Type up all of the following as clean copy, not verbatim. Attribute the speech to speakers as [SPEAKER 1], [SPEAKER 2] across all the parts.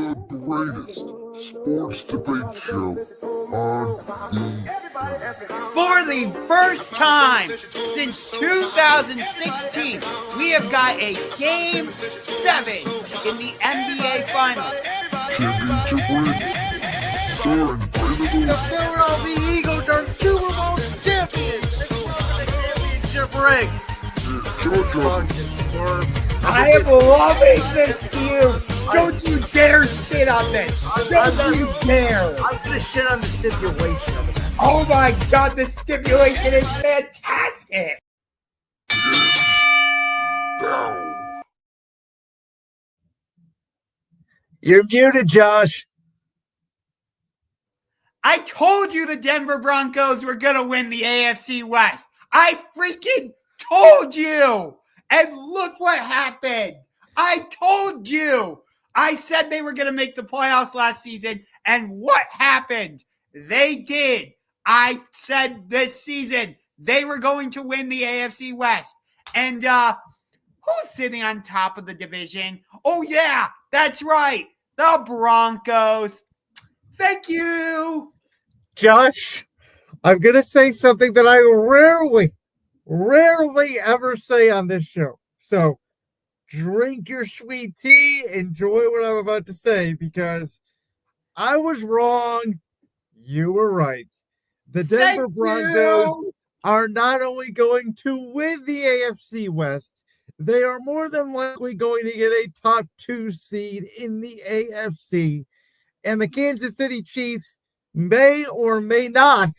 [SPEAKER 1] the greatest sports debate show on the
[SPEAKER 2] For the first time since 2016, we have got a Game 7 in the NBA Finals.
[SPEAKER 1] championship rings, starring Brandon
[SPEAKER 3] The Philadelphia Eagles are Super Bowl champions. They won the championship ring.
[SPEAKER 2] I am loving this feud. Don't you dare shit on this. Don't you dare.
[SPEAKER 3] I'm gonna shit on the stipulation of it.
[SPEAKER 2] Oh my God, the stipulation is fantastic.
[SPEAKER 1] down.
[SPEAKER 3] You're muted, Josh.
[SPEAKER 2] I told you the Denver Broncos were going to win the AFC West. I freaking told you. And look what happened. I told you. I said they were going to make the playoffs last season. And what happened? They did. I said this season they were going to win the AFC West. And who's sitting on top of the division? Oh, yeah, that's right. The Broncos. Thank you.
[SPEAKER 3] Josh, I'm going to say something that I rarely ever say on this show. So drink your sweet tea, enjoy what I'm about to say, because I was wrong. You were right. The Denver Broncos are not only going to win the AFC West, they are more than likely going to get a top 2 seed in the AFC. And the Kansas City Chiefs may or may not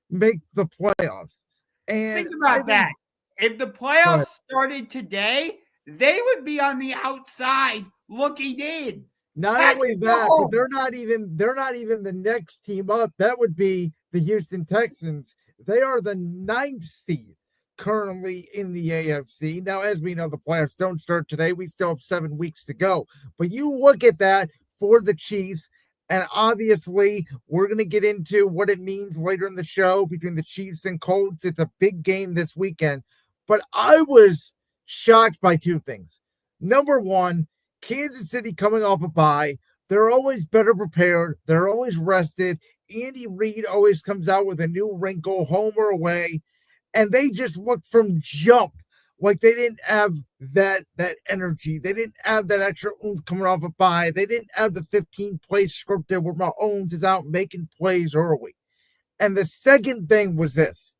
[SPEAKER 3] make the playoffs. And
[SPEAKER 2] think about that. If the playoffs started today, they would be on the outside looking in.
[SPEAKER 3] Not only that, but they're not even the next team up. That would be the Houston Texans. They are the 9th seed currently in the AFC. Now, as we know, the playoffs don't start today. We still have 7 weeks to go. But you look at that for the Chiefs, and obviously we're going to get into what it means later in the show between the Chiefs and Colts. It's a big game this weekend. But I was shocked by 2 things. Number one, Kansas City coming off a bye. They're always better prepared. They're always rested. Andy Reid always comes out with a new wrinkle, home or away. And they just looked from jump like they didn't have that energy. They didn't have that extra oomph coming off a bye. They didn't have the 15-play scripted where Mahomes is out making plays early. And the second thing was this.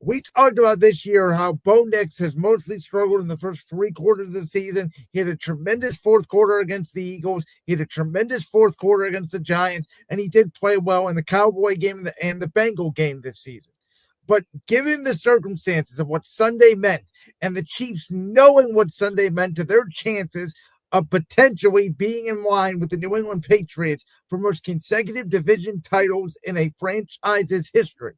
[SPEAKER 3] We talked about this year how Bo Nix has mostly struggled in the first 3 quarters of the season. He had a tremendous 4th quarter against the Eagles. He had a tremendous 4th quarter against the Giants. And he did play well in the Cowboy game and the Bengal game this season. But given the circumstances of what Sunday meant and the Chiefs knowing what Sunday meant to their chances of potentially being in line with the New England Patriots for most consecutive division titles in a franchise's history,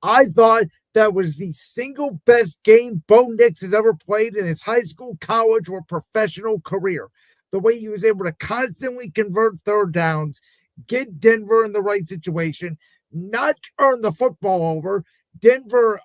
[SPEAKER 3] I thought that was the single best game Bo Nix has ever played in his high school, college, or professional career. The way he was able to constantly convert 3rd downs, get Denver in the right situation, not turn the football over. Denver,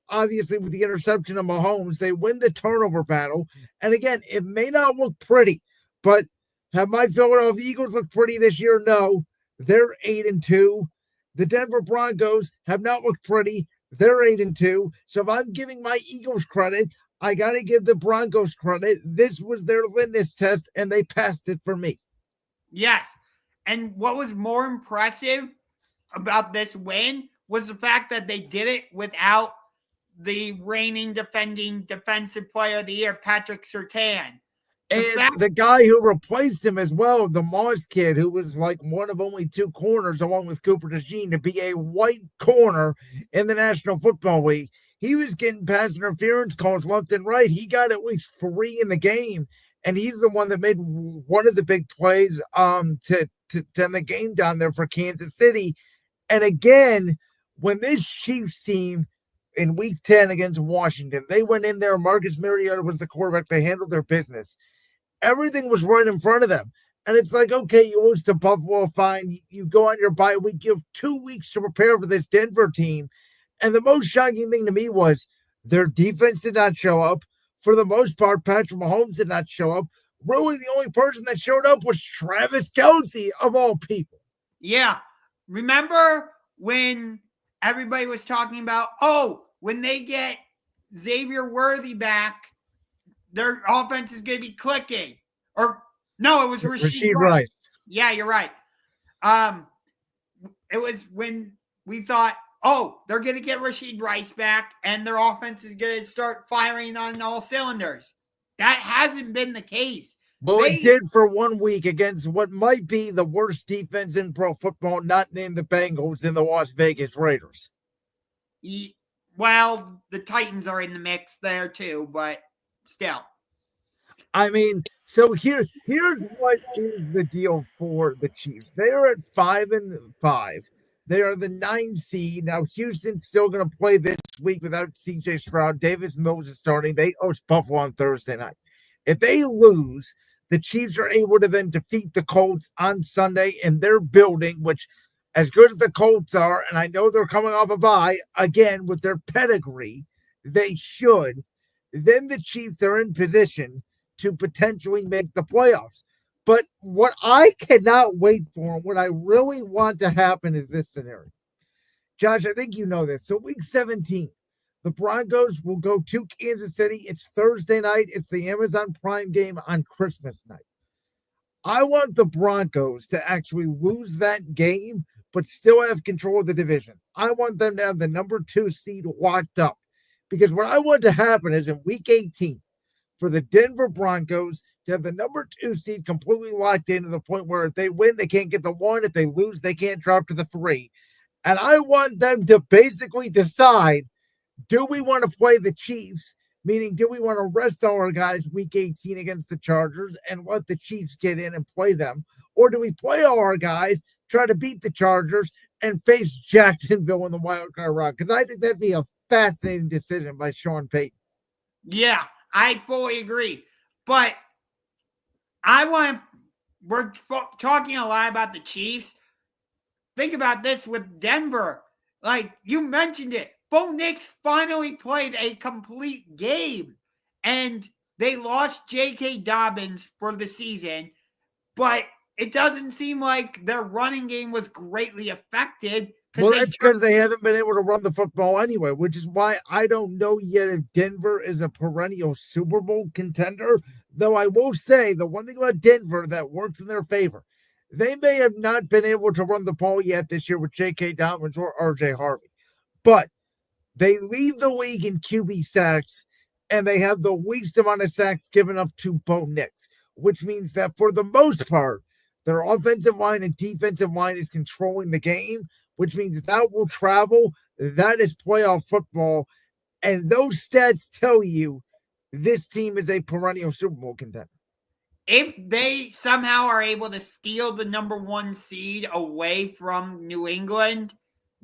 [SPEAKER 3] obviously, with the interception of Mahomes, they win the turnover battle. And again, it may not look pretty, but have my Philadelphia Eagles looked pretty this year? No. They're 8-2. The Denver Broncos have not looked pretty. They're 8-2. So if I'm giving my Eagles credit, I got to give the Broncos credit. This was their litmus test, and they passed it for me.
[SPEAKER 2] Yes. And what was more impressive about this win was the fact that they did it without the reigning defending defensive player of the year, Patrick Surtain.
[SPEAKER 3] And the guy who replaced him as well, the Moss kid, who was like one of only 2 corners, along with Cooper DeJean, to be a white corner in the National Football League. He was getting pass interference calls left and right. He got at least 3 in the game, and he's the one that made one of the big plays to end the game down there for Kansas City. And again, when this Chiefs team in Week 10 against Washington, they went in there, Marcus Mariota was the quarterback, they handled their business. Everything was right in front of them. And it's like, okay, you lose to Buffalo, fine. You go on your bye week. You have 2 weeks to prepare for this Denver team. And the most shocking thing to me was their defense did not show up. For the most part, Patrick Mahomes did not show up. Really, the only person that showed up was Travis Kelce, of all people.
[SPEAKER 2] Yeah. Remember when everybody was talking about, when they get Xavier Worthy back, their offense is going to be clicking. Or no, it was Rashid Rice. Yeah, you're right. It was when we thought, they're going to get Rashid Rice back and their offense is going to start firing on all cylinders. That hasn't been the case.
[SPEAKER 3] Well, it did for 1 week against what might be the worst defense in pro football, not named the Bengals and the Las Vegas Raiders.
[SPEAKER 2] Well, the Titans are in the mix there too, but still.
[SPEAKER 3] I mean, so here's what is the deal for the Chiefs. They are at 5-5. They are the 9 seed. Now, Houston's still going to play this week without C.J. Stroud. Davis Mills is starting. They host Buffalo on Thursday night. If they lose, the Chiefs are able to then defeat the Colts on Sunday in their building, which, as good as the Colts are, and I know they're coming off a bye, again, with their pedigree, they should. Then the Chiefs are in position to potentially make the playoffs. But what I cannot wait for, and what I really want to happen is this scenario. Josh, I think you know this. So week 17, the Broncos will go to Kansas City. It's Thursday night. It's the Amazon Prime game on Christmas night. I want the Broncos to actually lose that game, but still have control of the division. I want them to have the number 2 seed locked up. Because what I want to happen is in week 18, for the Denver Broncos to have the number 2 seed completely locked in to the point where if they win, they can't get the 1. If they lose, they can't drop to the 3. And I want them to basically decide, do we want to play the Chiefs? Meaning, do we want to rest all our guys week 18 against the Chargers and let the Chiefs get in and play them? Or do we play all our guys, try to beat the Chargers, and face Jacksonville in the wild card round? Because I think that'd be a fascinating decision by Sean Payton.
[SPEAKER 2] Yeah, I fully agree. But we're talking a lot about the Chiefs. Think about this with Denver. Like you mentioned it, Bo Nix finally played a complete game, and they lost J.K. Dobbins for the season, but it doesn't seem like their running game was greatly affected.
[SPEAKER 3] Well, that's because they haven't been able to run the football anyway, which is why I don't know yet if Denver is a perennial Super Bowl contender. Though I will say the one thing about Denver that works in their favor, they may have not been able to run the ball yet this year with J.K. Dobbins or R.J. Harvey, but they lead the league in QB sacks, and they have the least amount of sacks given up to Bo Nix, which means that for the most part, their offensive line and defensive line is controlling the game, which means that will travel. That is playoff football. And those stats tell you this team is a perennial Super Bowl contender.
[SPEAKER 2] If they somehow are able to steal the number 1 seed away from New England,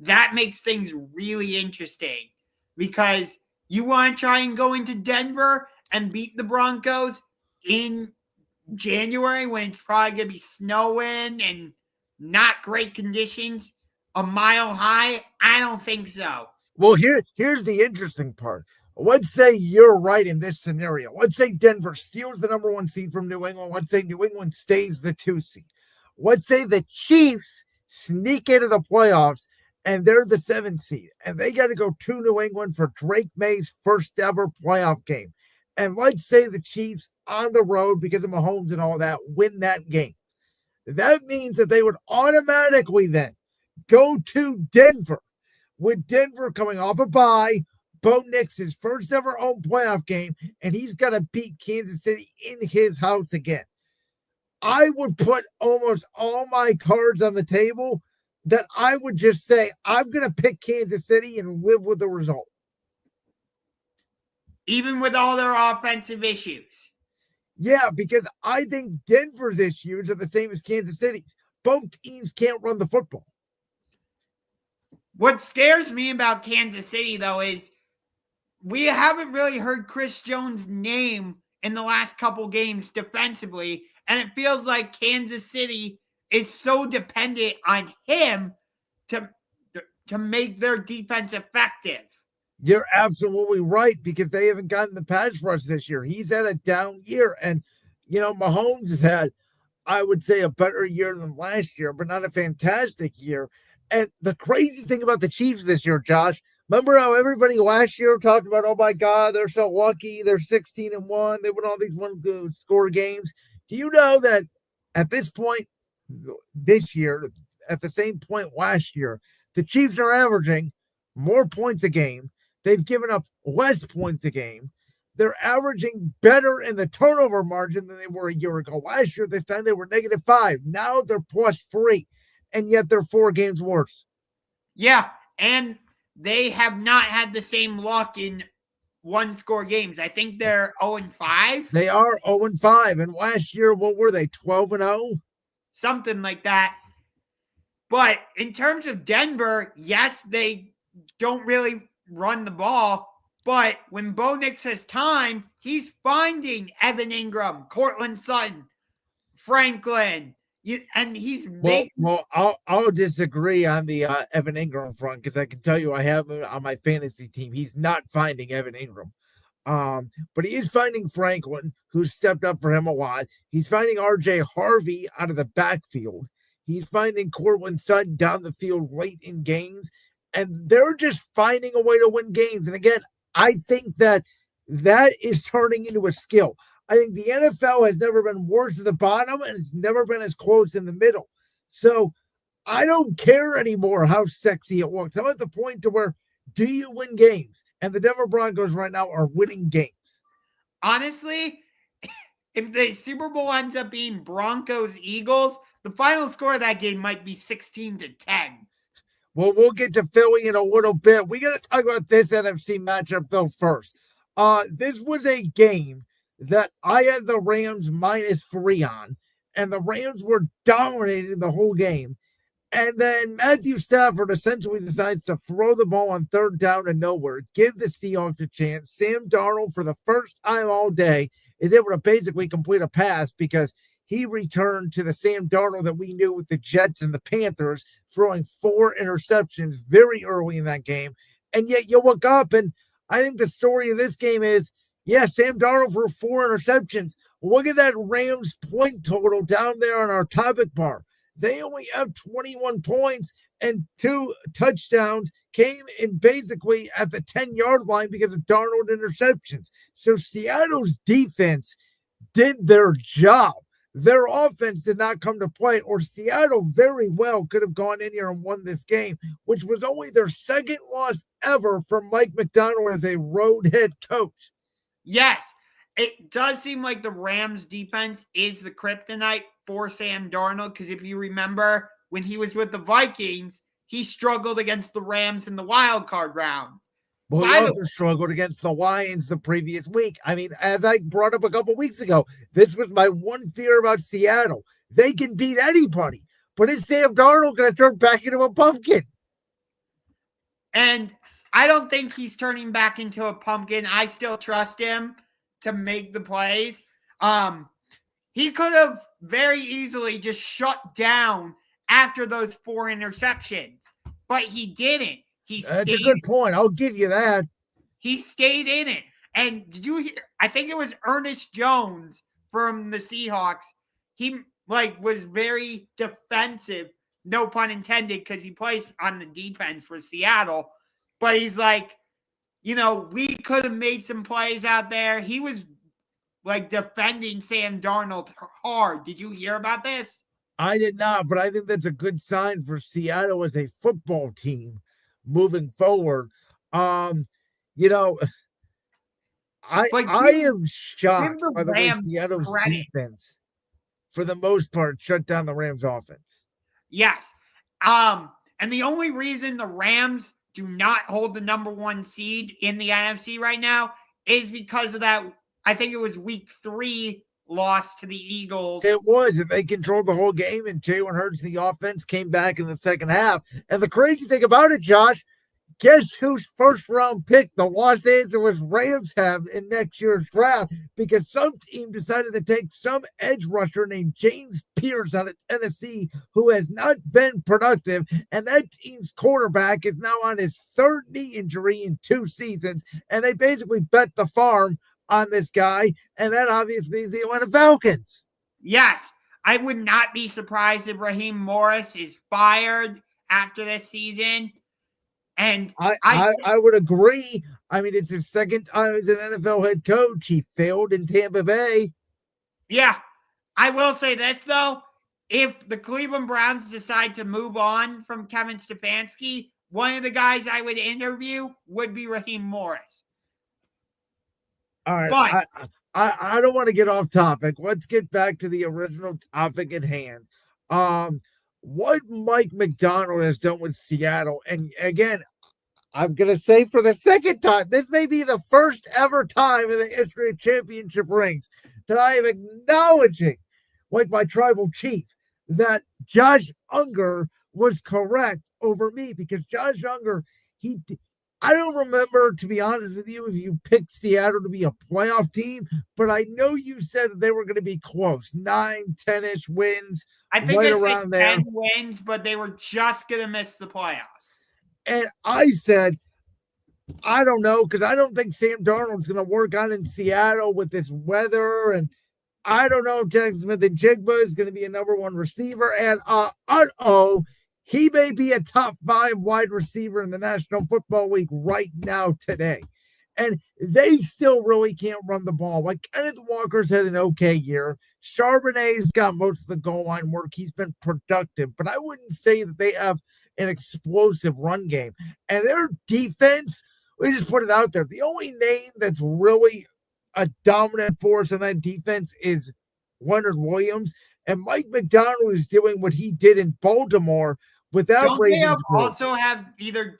[SPEAKER 2] that makes things really interesting because you want to try and go into Denver and beat the Broncos in January when it's probably going to be snowing and not great conditions a mile high. I don't think so.
[SPEAKER 3] Well, here's the interesting part. Let's say you're right in this scenario. Let's say Denver steals the number 1 seed from New England. Let's say New England stays the 2 seed. Let's say the Chiefs sneak into the playoffs and they're the 7th seed. And they got to go to New England for Drake May's first ever playoff game. And let's say the Chiefs on the road, because of Mahomes and all that, win that game. That means that they would automatically then go to Denver, with Denver coming off a bye, Bo Nix's first ever home playoff game, and he's got to beat Kansas City in his house again. I would put almost all my cards on the table that I would just say, I'm going to pick Kansas City and live with the result.
[SPEAKER 2] Even with all their offensive issues.
[SPEAKER 3] Yeah, because I think Denver's issues are the same as Kansas City's. Both teams can't run the football.
[SPEAKER 2] What scares me about Kansas City, though, is we haven't really heard Chris Jones' name in the last couple games defensively, and it feels like Kansas City is so dependent on him to make their defense effective.
[SPEAKER 3] You're absolutely right, because they haven't gotten the pass rush this year. He's had a down year, and Mahomes has had, I would say, a better year than last year, but not a fantastic year. And the crazy thing about the Chiefs this year, Josh, remember how everybody last year talked about, oh my God, they're so lucky. They're 16-1. They win all these one score games. Do you know that at this point this year, at the same point last year, the Chiefs are averaging more points a game. They've given up less points a game. They're averaging better in the turnover margin than they were a year ago. Last year, this time they were -5. Now they're +3, and yet they're 4 games worse.
[SPEAKER 2] Yeah, and they have not had the same luck in one-score games. I think they're 0-5.
[SPEAKER 3] They are 0-5, and last year, what were they, 12-0?
[SPEAKER 2] Something like that. But in terms of Denver, yes, they don't really run the ball. But when Bo Nix has time, he's finding Evan Ingram, Cortland Sutton, Franklin, and he's making.
[SPEAKER 3] Well, I'll disagree on the Evan Ingram front, because I can tell you I have him on my fantasy team. He's not finding Evan Ingram. But he is finding Franklin, who's stepped up for him a lot. He's finding RJ Harvey out of the backfield. He's finding Cortland Sutton down the field late in games. And they're just finding a way to win games. And again, I think that is turning into a skill. I think the NFL has never been worse at the bottom, and it's never been as close in the middle. So I don't care anymore how sexy it looks. I'm at the point to where, do you win games? And the Denver Broncos right now are winning games.
[SPEAKER 2] Honestly, if the Super Bowl ends up being Broncos-Eagles, the final score of that game might be 16-10.
[SPEAKER 3] Well, we'll get to Philly in a little bit. We got to talk about this NFC matchup, though, first. This was a game that I had the Rams -3 on, and the Rams were dominating the whole game. And then Matthew Stafford essentially decides to throw the ball on 3rd down and nowhere, give the Seahawks a chance. Sam Darnold, for the first time all day, is able to basically complete a pass because he returned to the Sam Darnold that we knew with the Jets and the Panthers, throwing 4 interceptions very early in that game. And yet you look up, and I think the story of this game is, yeah, Sam Darnold for 4 interceptions. Look at that Rams point total down there on our topic bar. They only have 21 points, and 2 touchdowns came in basically at the 10-yard line because of Darnold interceptions. So Seattle's defense did their job. Their offense did not come to play, or Seattle very well could have gone in here and won this game, which was only their 2nd loss ever for Mike McDonald as a road head coach.
[SPEAKER 2] Yes, it does seem like the Rams defense is the kryptonite for Sam Darnold, because if you remember, when he was with the Vikings, he struggled against the Rams in the wild card round.
[SPEAKER 3] Well, he also struggled against the Lions the previous week. I mean, as I brought up a couple weeks ago, this was my one fear about Seattle. They can beat anybody, but is Sam Darnold going to turn back into a pumpkin?
[SPEAKER 2] And I don't think he's turning back into a pumpkin. I still trust him to make the plays. He could have very easily just shut down after those 4 interceptions, but he didn't.
[SPEAKER 3] That's a good point. I'll give you that.
[SPEAKER 2] He stayed in it. And did you hear? I think it was Ernest Jones from the Seahawks. He was very defensive, no pun intended, because he plays on the defense for Seattle. But he's like, we could have made some plays out there. He was defending Sam Darnold hard. Did you hear about this?
[SPEAKER 3] I did not, but I think that's a good sign for Seattle as a football team moving forward. I am shocked by the way Seattle's defense, for the most part, shut down the Rams offense.
[SPEAKER 2] Yes. And the only reason the Rams do not hold the number 1 seed in the NFC right now is because of that. I think it was week 3 loss to the Eagles.
[SPEAKER 3] It was, and they controlled the whole game, and Jalen Hurts, the offense, came back in the second half. And the crazy thing about it, Josh, guess whose first-round pick the Los Angeles Rams have in next year's draft? Because some team decided to take some edge rusher named James Pierce out of Tennessee, who has not been productive, and that team's quarterback is now on his 3rd knee injury in 2 seasons, and they basically bet the farm on this guy, and that obviously is the Atlanta Falcons.
[SPEAKER 2] Yes, I would not be surprised if Raheem Morris is fired after this season. And
[SPEAKER 3] I would agree. I mean, it's his second time as an NFL head coach. He failed in Tampa Bay.
[SPEAKER 2] Yeah, I will say this, though. If the Cleveland Browns decide to move on from Kevin Stefanski, one of the guys I would interview would be Raheem Morris.
[SPEAKER 3] All right.
[SPEAKER 2] But
[SPEAKER 3] I don't want to get off topic. Let's get back to the original topic at hand. What Mike Macdonald has done with Seattle, and again, I'm going to say for the second time, this may be the first ever time in the history of championship rings that I am acknowledging, like my tribal chief, that Josh Ungar was correct over me, because Josh Ungar, I don't remember, to be honest with you, if you picked Seattle to be a playoff team, but I know you said that they were going to be close, 9, 10-ish wins.
[SPEAKER 2] I think
[SPEAKER 3] right
[SPEAKER 2] they
[SPEAKER 3] around
[SPEAKER 2] said
[SPEAKER 3] there.
[SPEAKER 2] 10 wins, but they were just going to miss the playoffs.
[SPEAKER 3] And I said, I don't know, because I don't think Sam Darnold's going to work out in Seattle with this weather, and I don't know if Jackson Smith-Njigba is going to be a number one receiver, and he may be a top 5 wide receiver in the National Football League right now today. And they still really can't run the ball. Like, Kenneth Walker's had an okay year. Charbonnet's got most of the goal line work. He's been productive, but I wouldn't say that they have an explosive run game. And their defense, we just put it out there, the only name that's really a dominant force in that defense is Leonard Williams. And Mike Macdonald is doing what he did in Baltimore without Ravens.
[SPEAKER 2] Also have either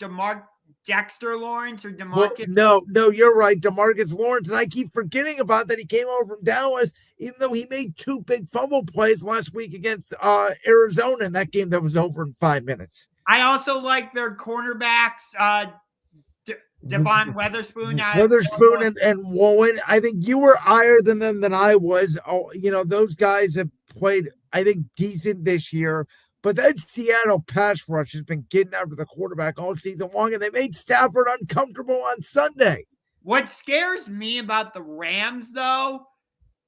[SPEAKER 2] Dexter Lawrence or Demarcus.
[SPEAKER 3] No, you're right, Demarcus Lawrence. And I keep forgetting about that. He came over from Dallas, even though he made 2 big fumble plays last week against Arizona in that game that was over in 5 minutes.
[SPEAKER 2] I also like their cornerbacks, Devon Witherspoon.
[SPEAKER 3] And Woolen. I think you were higher than them than I was. Oh, those guys have played, I think, decent this year. But that Seattle pass rush has been getting after the quarterback all season long, and they made Stafford uncomfortable on Sunday.
[SPEAKER 2] What scares me about the Rams, though,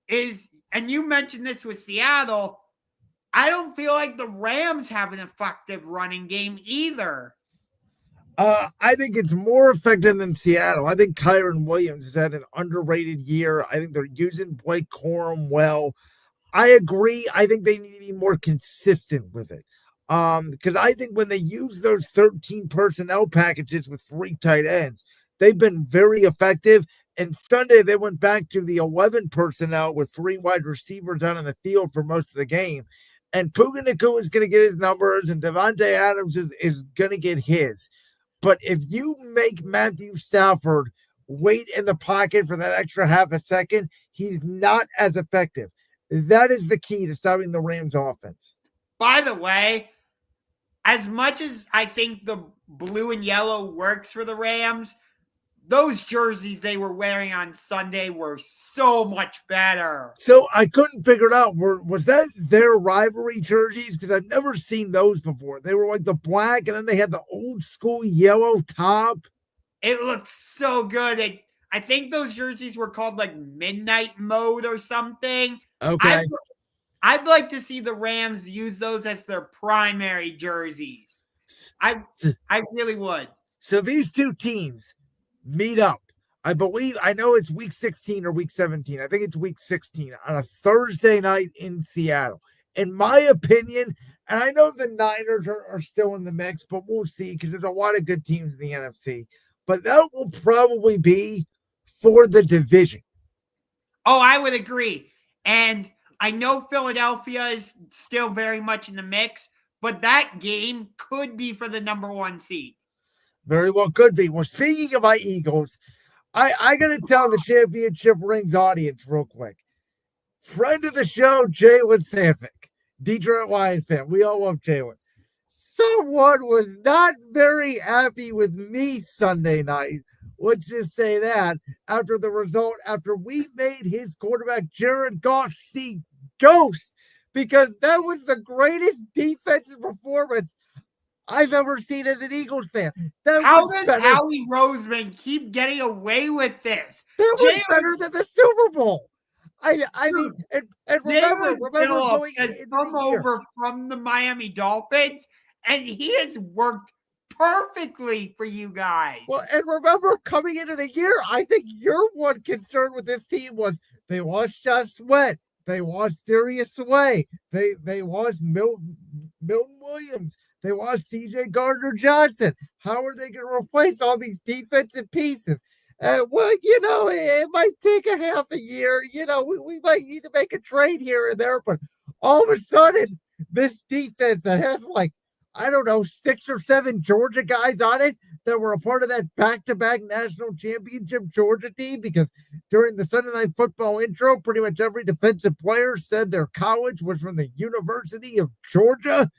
[SPEAKER 2] is, and you mentioned this with Seattle, I don't feel like the Rams have an effective running game either.
[SPEAKER 3] I think it's more effective than Seattle. I think Kyron Williams has had an underrated year. I think they're using Blake Corum well. I agree. I think they need to be more consistent with it. Because I think when they use those 13 personnel packages with 3 tight ends, they've been very effective. And Sunday, they went back to the 11 personnel with 3 wide receivers out on the field for most of the game. And Puka Nacua is going to get his numbers, and Devontae Adams is going to get his. But if you make Matthew Stafford wait in the pocket for that extra half a second, he's not as effective. That is the key to stopping the Rams offense.
[SPEAKER 2] By the way, as much as I think the blue and yellow works for the Rams, those jerseys they were wearing on Sunday were so much better.
[SPEAKER 3] So I couldn't figure it out. Was that their rivalry jerseys? Because I've never seen those before. They were like the black, and then they had the old school yellow top.
[SPEAKER 2] It looked so good. I think those jerseys were called like Midnight Mode or something.
[SPEAKER 3] Okay.
[SPEAKER 2] I'd like to see the Rams use those as their primary jerseys. I really would.
[SPEAKER 3] So these two teams meet up. I know it's week 16 or week 17. I think it's week 16 on a Thursday night in Seattle. In my opinion, and I know the Niners are still in the mix, but we'll see, because there's a lot of good teams in the NFC. But that will probably be for the division.
[SPEAKER 2] Oh, I would agree. And I know Philadelphia is still very much in the mix, but that game could be for the number 1 seed.
[SPEAKER 3] Very well could be. Well, speaking of my Eagles, I got to tell the championship rings audience real quick. Friend of the show, Jalen Sampik, Detroit Lions fan. We all love Jalen. Someone was not very happy with me Sunday night. Let's just say that after the result, after we made his quarterback, Jared Goff, see ghosts, because that was the greatest defensive performance I've ever seen as an Eagles fan. That
[SPEAKER 2] How
[SPEAKER 3] was
[SPEAKER 2] does
[SPEAKER 3] better.
[SPEAKER 2] Howie Roseman keep getting away with this?
[SPEAKER 3] That was better than the Super Bowl. I mean, and remember
[SPEAKER 2] Phillips
[SPEAKER 3] going
[SPEAKER 2] has
[SPEAKER 3] into
[SPEAKER 2] come
[SPEAKER 3] the year.
[SPEAKER 2] over from the Miami Dolphins, and he has worked perfectly for you guys.
[SPEAKER 3] Well, and remember coming into the year, I think your one concern with this team was they lost Josh Sweat, they lost Darius Sway, they lost Milton Williams, they lost C.J. Gardner Johnson. How are they going to replace all these defensive pieces? Well, it might take a half a year. We might need to make a trade here and there, but all of a sudden, this defense that has I don't know, 6 or 7 Georgia guys on it that were a part of that back-to-back national championship Georgia team, because during the Sunday Night Football intro, pretty much every defensive player said their college was from the University of Georgia.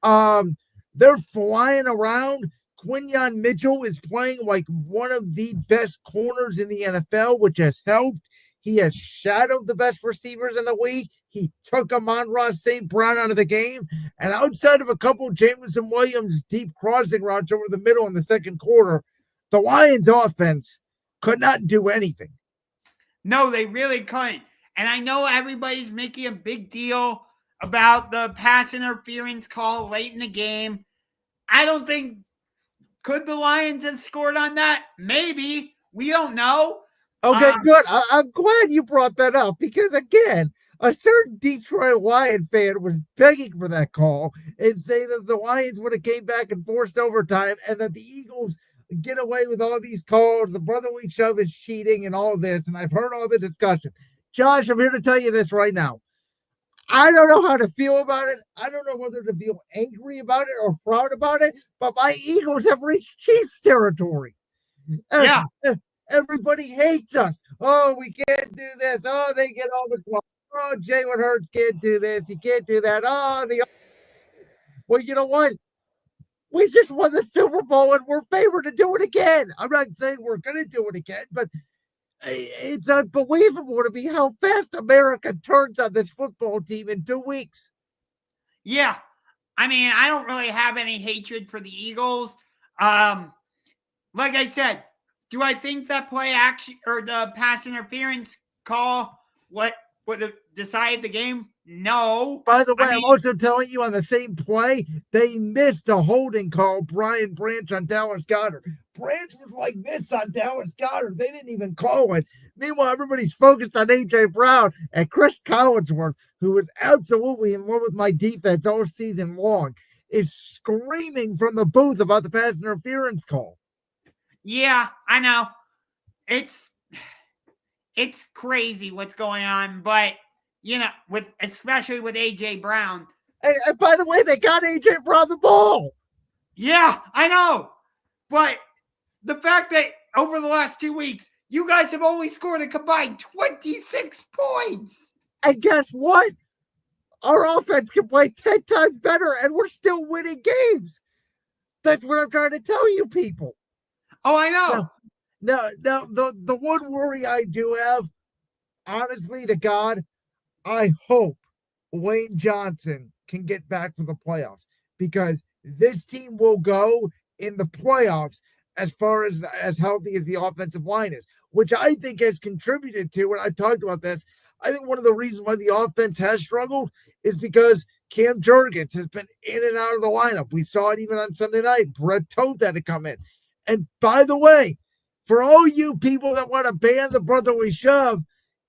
[SPEAKER 3] They're flying around. Quinyon Mitchell is playing like one of the best corners in the NFL, which has helped. He has shadowed the best receivers in the league. He took Amon-Ra St. Brown out of the game. And outside of a couple of Jameson Williams deep crossing routes over the middle in the second quarter, the Lions offense could not do anything.
[SPEAKER 2] No, they really couldn't. And I know everybody's making a big deal about the pass interference call late in the game. I don't think, could the Lions have scored on that? Maybe. We don't know.
[SPEAKER 3] Okay, good. I'm glad you brought that up, because, again, a certain Detroit Lion fan was begging for that call and saying that the Lions would have came back and forced overtime, and that the Eagles get away with all these calls. The brotherly shove is cheating and all this, and I've heard all the discussion. Josh, I'm here to tell you this right now. I don't know how to feel about it. I don't know whether to feel angry about it or proud about it, but my Eagles have reached Chiefs territory.
[SPEAKER 2] Yeah.
[SPEAKER 3] Everybody hates us. Oh, we can't do this. Oh, they get all the glory. Oh, Jalen Hurts can't do this. He can't do that. Well, you know what? We just won the Super Bowl and we're favored to do it again. I'm not saying we're going to do it again, but it's unbelievable to me how fast America turns on this football team in 2 weeks.
[SPEAKER 2] Yeah. I mean, I don't really have any hatred for the Eagles. Like I said, do I think that play action or the pass interference call what would have decided the game? No.
[SPEAKER 3] By the way, I'm also telling you, on the same play, they missed a holding call, Brian Branch on Dallas Goedert. Branch was like this on Dallas Goedert. They didn't even call it. Meanwhile, everybody's focused on A.J. Brown and Chris Collinsworth, who was absolutely in love with my defense all season long, is screaming from the booth about the pass interference call.
[SPEAKER 2] Yeah, I know. It's crazy what's going on, but especially with A.J. Brown.
[SPEAKER 3] And by the way, they got A.J. Brown the ball.
[SPEAKER 2] Yeah, I know. But the fact that over the last 2 weeks, you guys have only scored a combined 26 points.
[SPEAKER 3] And guess what? Our offense can play 10 times better, and we're still winning games. That's what I'm trying to tell you people.
[SPEAKER 2] Oh, I know.
[SPEAKER 3] Now, the one worry I do have, honestly to God, I hope Lane Johnson can get back for the playoffs, because this team will go in the playoffs as far as healthy as the offensive line is, which I think has contributed to, and I talked about this, I think one of the reasons why the offense has struggled is because Cam Jurgens has been in and out of the lineup. We saw it even on Sunday night. Brett Toth had to come in. And by the way, for all you people that want to ban the brotherly shove,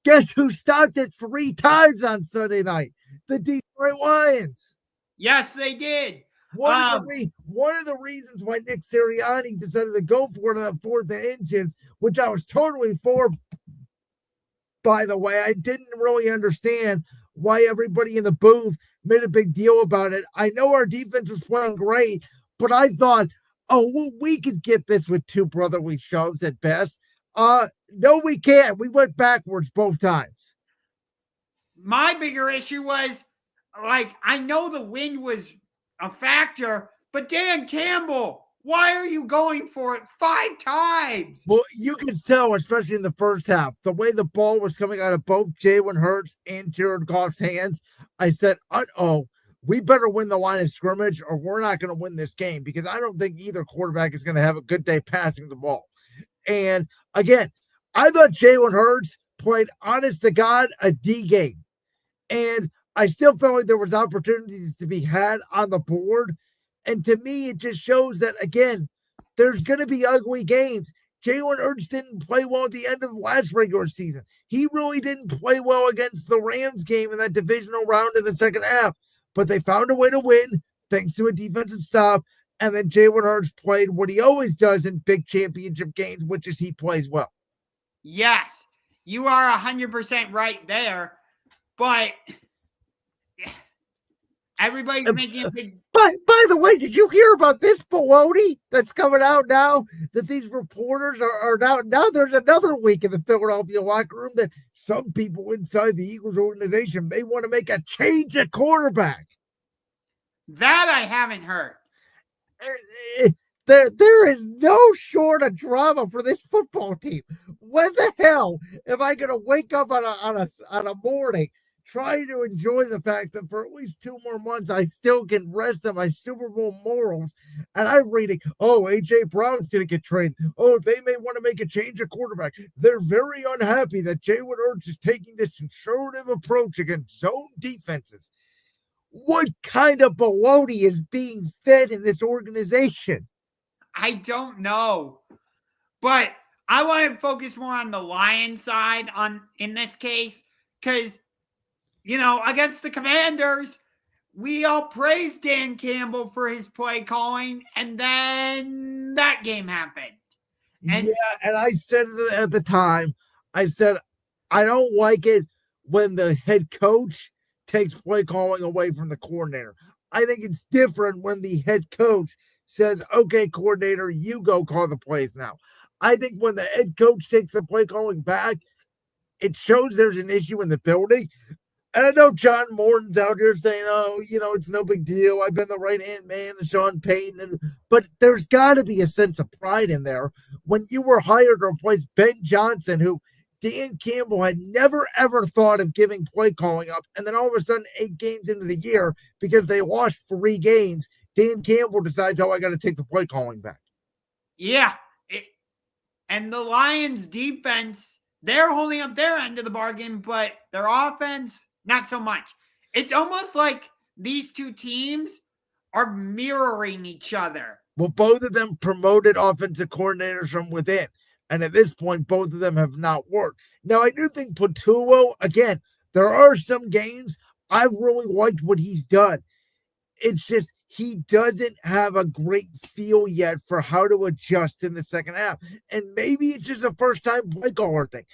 [SPEAKER 3] guess who stopped it 3 times on Sunday night? The Detroit Lions.
[SPEAKER 2] Yes, they did.
[SPEAKER 3] One of the reasons why Nick Sirianni decided to go for it on the 4th and inches, which I was totally for, by the way, I didn't really understand why everybody in the booth made a big deal about it. I know our defense was playing great, but I thought, oh, well, we could get this with 2 brotherly shoves at best. No, we can't. We went backwards both times.
[SPEAKER 2] My bigger issue was, I know the wind was a factor, but Dan Campbell, why are you going for it 5 times?
[SPEAKER 3] Well, you can tell, especially in the first half, the way the ball was coming out of both Jalen Hurts and Jared Goff's hands. I said, uh-oh, we better win the line of scrimmage or we're not going to win this game, because I don't think either quarterback is going to have a good day passing the ball. And again, I thought Jalen Hurts played, honest to God, a D game. And I still felt like there was opportunities to be had on the board. And to me, it just shows that, again, there's going to be ugly games. Jalen Hurts didn't play well at the end of the last regular season. He really didn't play well against the Rams game in that divisional round in the second half. But they found a way to win thanks to a defensive stop. And then Jalen Hurts played what he always does in big championship games, which is he plays well.
[SPEAKER 2] Yes, you are 100% right there. But everybody's making a big...
[SPEAKER 3] By the way, did you hear about this baloney that's coming out now? That these reporters are now there's another week in the Philadelphia locker room that some people inside the Eagles organization may want to make a change at quarterback.
[SPEAKER 2] That I haven't heard.
[SPEAKER 3] There is no short of drama for this football team. When the hell am I going to wake up on a morning trying to enjoy the fact that for at least 2 more months I still can rest on my Super Bowl morals, and I'm reading, oh, A.J. Brown's going to get traded. Oh, they may want to make a change at quarterback. They're very unhappy that Jalen Hurts is taking this conservative approach against zone defenses. What kind of baloney is being fed in this organization?
[SPEAKER 2] I don't know. But I want to focus more on the Lions side in this case, because, you know, against the Commanders, we all praised Dan Campbell for his play calling, and then that game happened.
[SPEAKER 3] And I said at the time, I said, I don't like it when the head coach takes play calling away from the coordinator. I think it's different when the head coach says, okay, coordinator, you go call the plays now. I think when the head coach takes the play calling back, it shows there's an issue in the building. And I know John Morton's out here saying, oh, you know, it's no big deal. I've been the right-hand man to Sean Payton. But there's got to be a sense of pride in there when you were hired to replace Ben Johnson, who Dan Campbell had never, ever thought of giving play calling up. And then all of a sudden, 8 games into the year, because they lost 3 games, Dan Campbell decides, oh, I got to take the play calling back.
[SPEAKER 2] Yeah. And the Lions defense, they're holding up their end of the bargain, but their offense, not so much. It's almost like these two teams are mirroring each other.
[SPEAKER 3] Well, both of them promoted offensive coordinators from within. And at this point, both of them have not worked. Now, I do think Patullo, again, there are some games I've really liked what he's done. It's just he doesn't have a great feel yet for how to adjust in the second half. And maybe it's just a first-time play caller thing.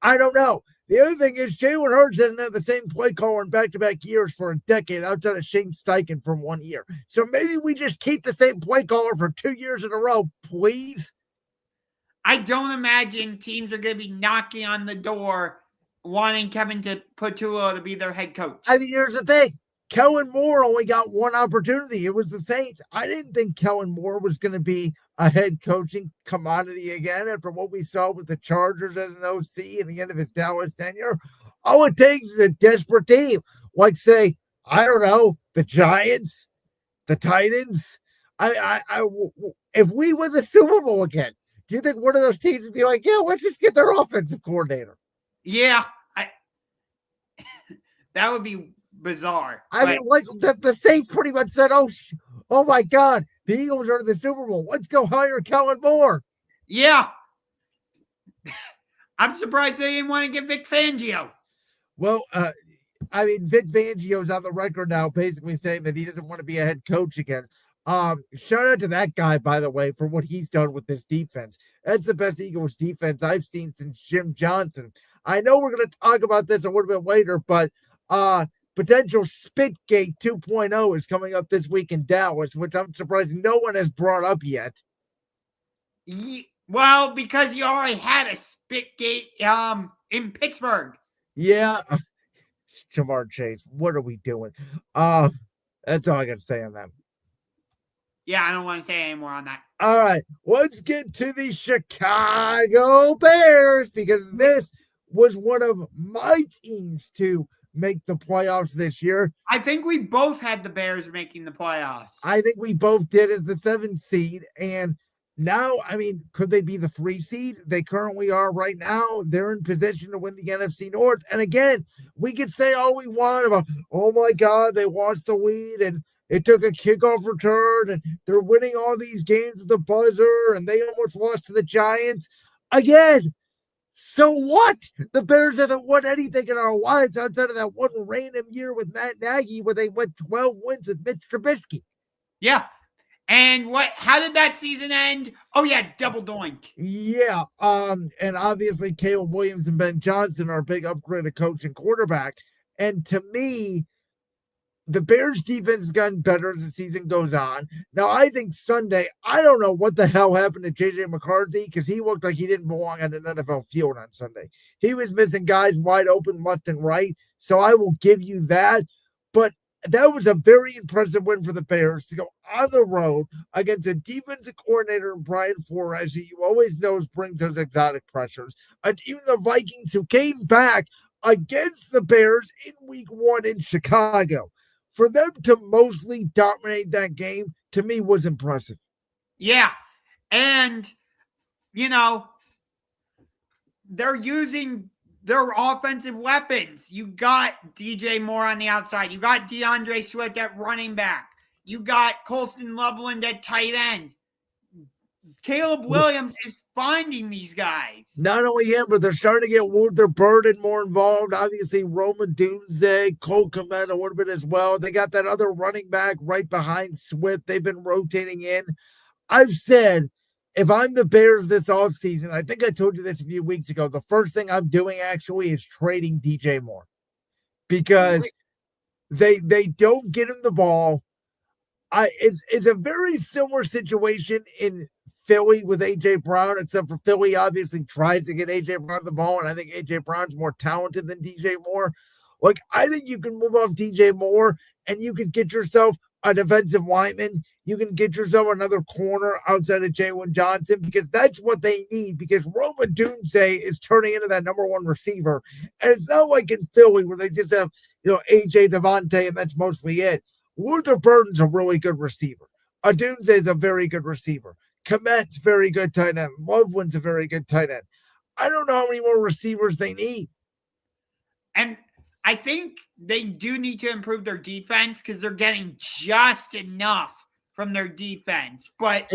[SPEAKER 3] I don't know. The other thing is Jalen Hurts hasn't had the same play caller in back-to-back years for a decade outside of Shane Steichen from 1 year. So maybe we just keep the same play caller for 2 years in a row, please.
[SPEAKER 2] I don't imagine teams are going to be knocking on the door wanting Kevin Patullo to be their head coach.
[SPEAKER 3] I mean, here's the thing. Kellen Moore only got one opportunity. It was the Saints. I didn't think Kellen Moore was going to be a head coaching commodity again after what we saw with the Chargers as an OC at the end of his Dallas tenure. All it takes is a desperate team, like, say, I don't know, the Giants, the Titans. If we win the Super Bowl again, do you think one of those teams would be like, yeah, let's just get their offensive coordinator?
[SPEAKER 2] Yeah, that would be bizarre.
[SPEAKER 3] I mean, like the Saints pretty much said, oh my God, the Eagles are in the Super Bowl. Let's go hire Kellen Moore.
[SPEAKER 2] Yeah. I'm surprised they didn't want to get Vic Fangio.
[SPEAKER 3] Well, I mean, Vic Fangio's on the record now basically saying that he doesn't want to be a head coach again. Shout out to that guy, by the way, for what he's done with this defense. That's the best Eagles defense I've seen since Jim Johnson. I know we're going to talk about this a little bit later, but potential Spitgate 2.0 is coming up this week in Dallas, which I'm surprised no one has brought up yet.
[SPEAKER 2] Well, because you already had a Spitgate in Pittsburgh.
[SPEAKER 3] Yeah. Jamar Chase, what are we doing? That's all I got to say on that.
[SPEAKER 2] Yeah, I don't want to say any more on that.
[SPEAKER 3] All right, let's get to the Chicago Bears, because this was one of my teams to make the playoffs this year.
[SPEAKER 2] I think we both had the Bears making the playoffs.
[SPEAKER 3] I think we both did as the 7th seed. And now, I mean, could they be the 3 seed? They currently are right now. They're in position to win the NFC North. And again, we could say all we want about, oh my God, they lost the lead and it took a kickoff return and they're winning all these games at the buzzer and they almost lost to the Giants. Again, so what? The Bears haven't won anything in our lives outside of that one random year with Matt Nagy where they went 12 wins with Mitch Trubisky.
[SPEAKER 2] Yeah. And how did that season end? Oh yeah, double doink.
[SPEAKER 3] Yeah. And obviously Caleb Williams and Ben Johnson are a big upgrade of coach and quarterback. And to me, the Bears defense has gotten better as the season goes on. Now, I think Sunday, I don't know what the hell happened to J.J. McCarthy because he looked like he didn't belong on an NFL field on Sunday. He was missing guys wide open left and right, so I will give you that. But that was a very impressive win for the Bears to go on the road against a defensive coordinator, Brian Flores, who you always know brings those exotic pressures. And even the Vikings, who came back against the Bears in week 1 in Chicago. For them to mostly dominate that game, to me, was impressive.
[SPEAKER 2] Yeah. And, they're using their offensive weapons. You got DJ Moore on the outside. You got DeAndre Swift at running back. You got Colston Loveland at tight end. Caleb Williams is finding these guys.
[SPEAKER 3] Not only him, but they're starting to get Luther Burden more involved. Obviously, Roman Dunze, Cole Kmet a little bit as well. They got that other running back right behind Swift. They've been rotating in. I've said, if I'm the Bears this offseason, I think I told you this a few weeks ago, the first thing I'm doing actually is trading DJ Moore because they don't get him the ball. It's a very similar situation in Philly with A.J. Brown, except for Philly obviously tries to get A.J. Brown the ball, and I think A.J. Brown's more talented than DJ Moore. Like, I think you can move off DJ Moore, and you can get yourself a defensive lineman. You can get yourself another corner outside of Jalen Johnson because that's what they need because Roma Dunze is turning into that number 1 receiver. And it's not like in Philly where they just have, A.J. Devontae, and that's mostly it. Luther Burden's a really good receiver. Adunze is a very good receiver. Kmet's very good tight end. Loveland's a very good tight end. I don't know how many more receivers they need.
[SPEAKER 2] And I think they do need to improve their defense because they're getting just enough from their defense. But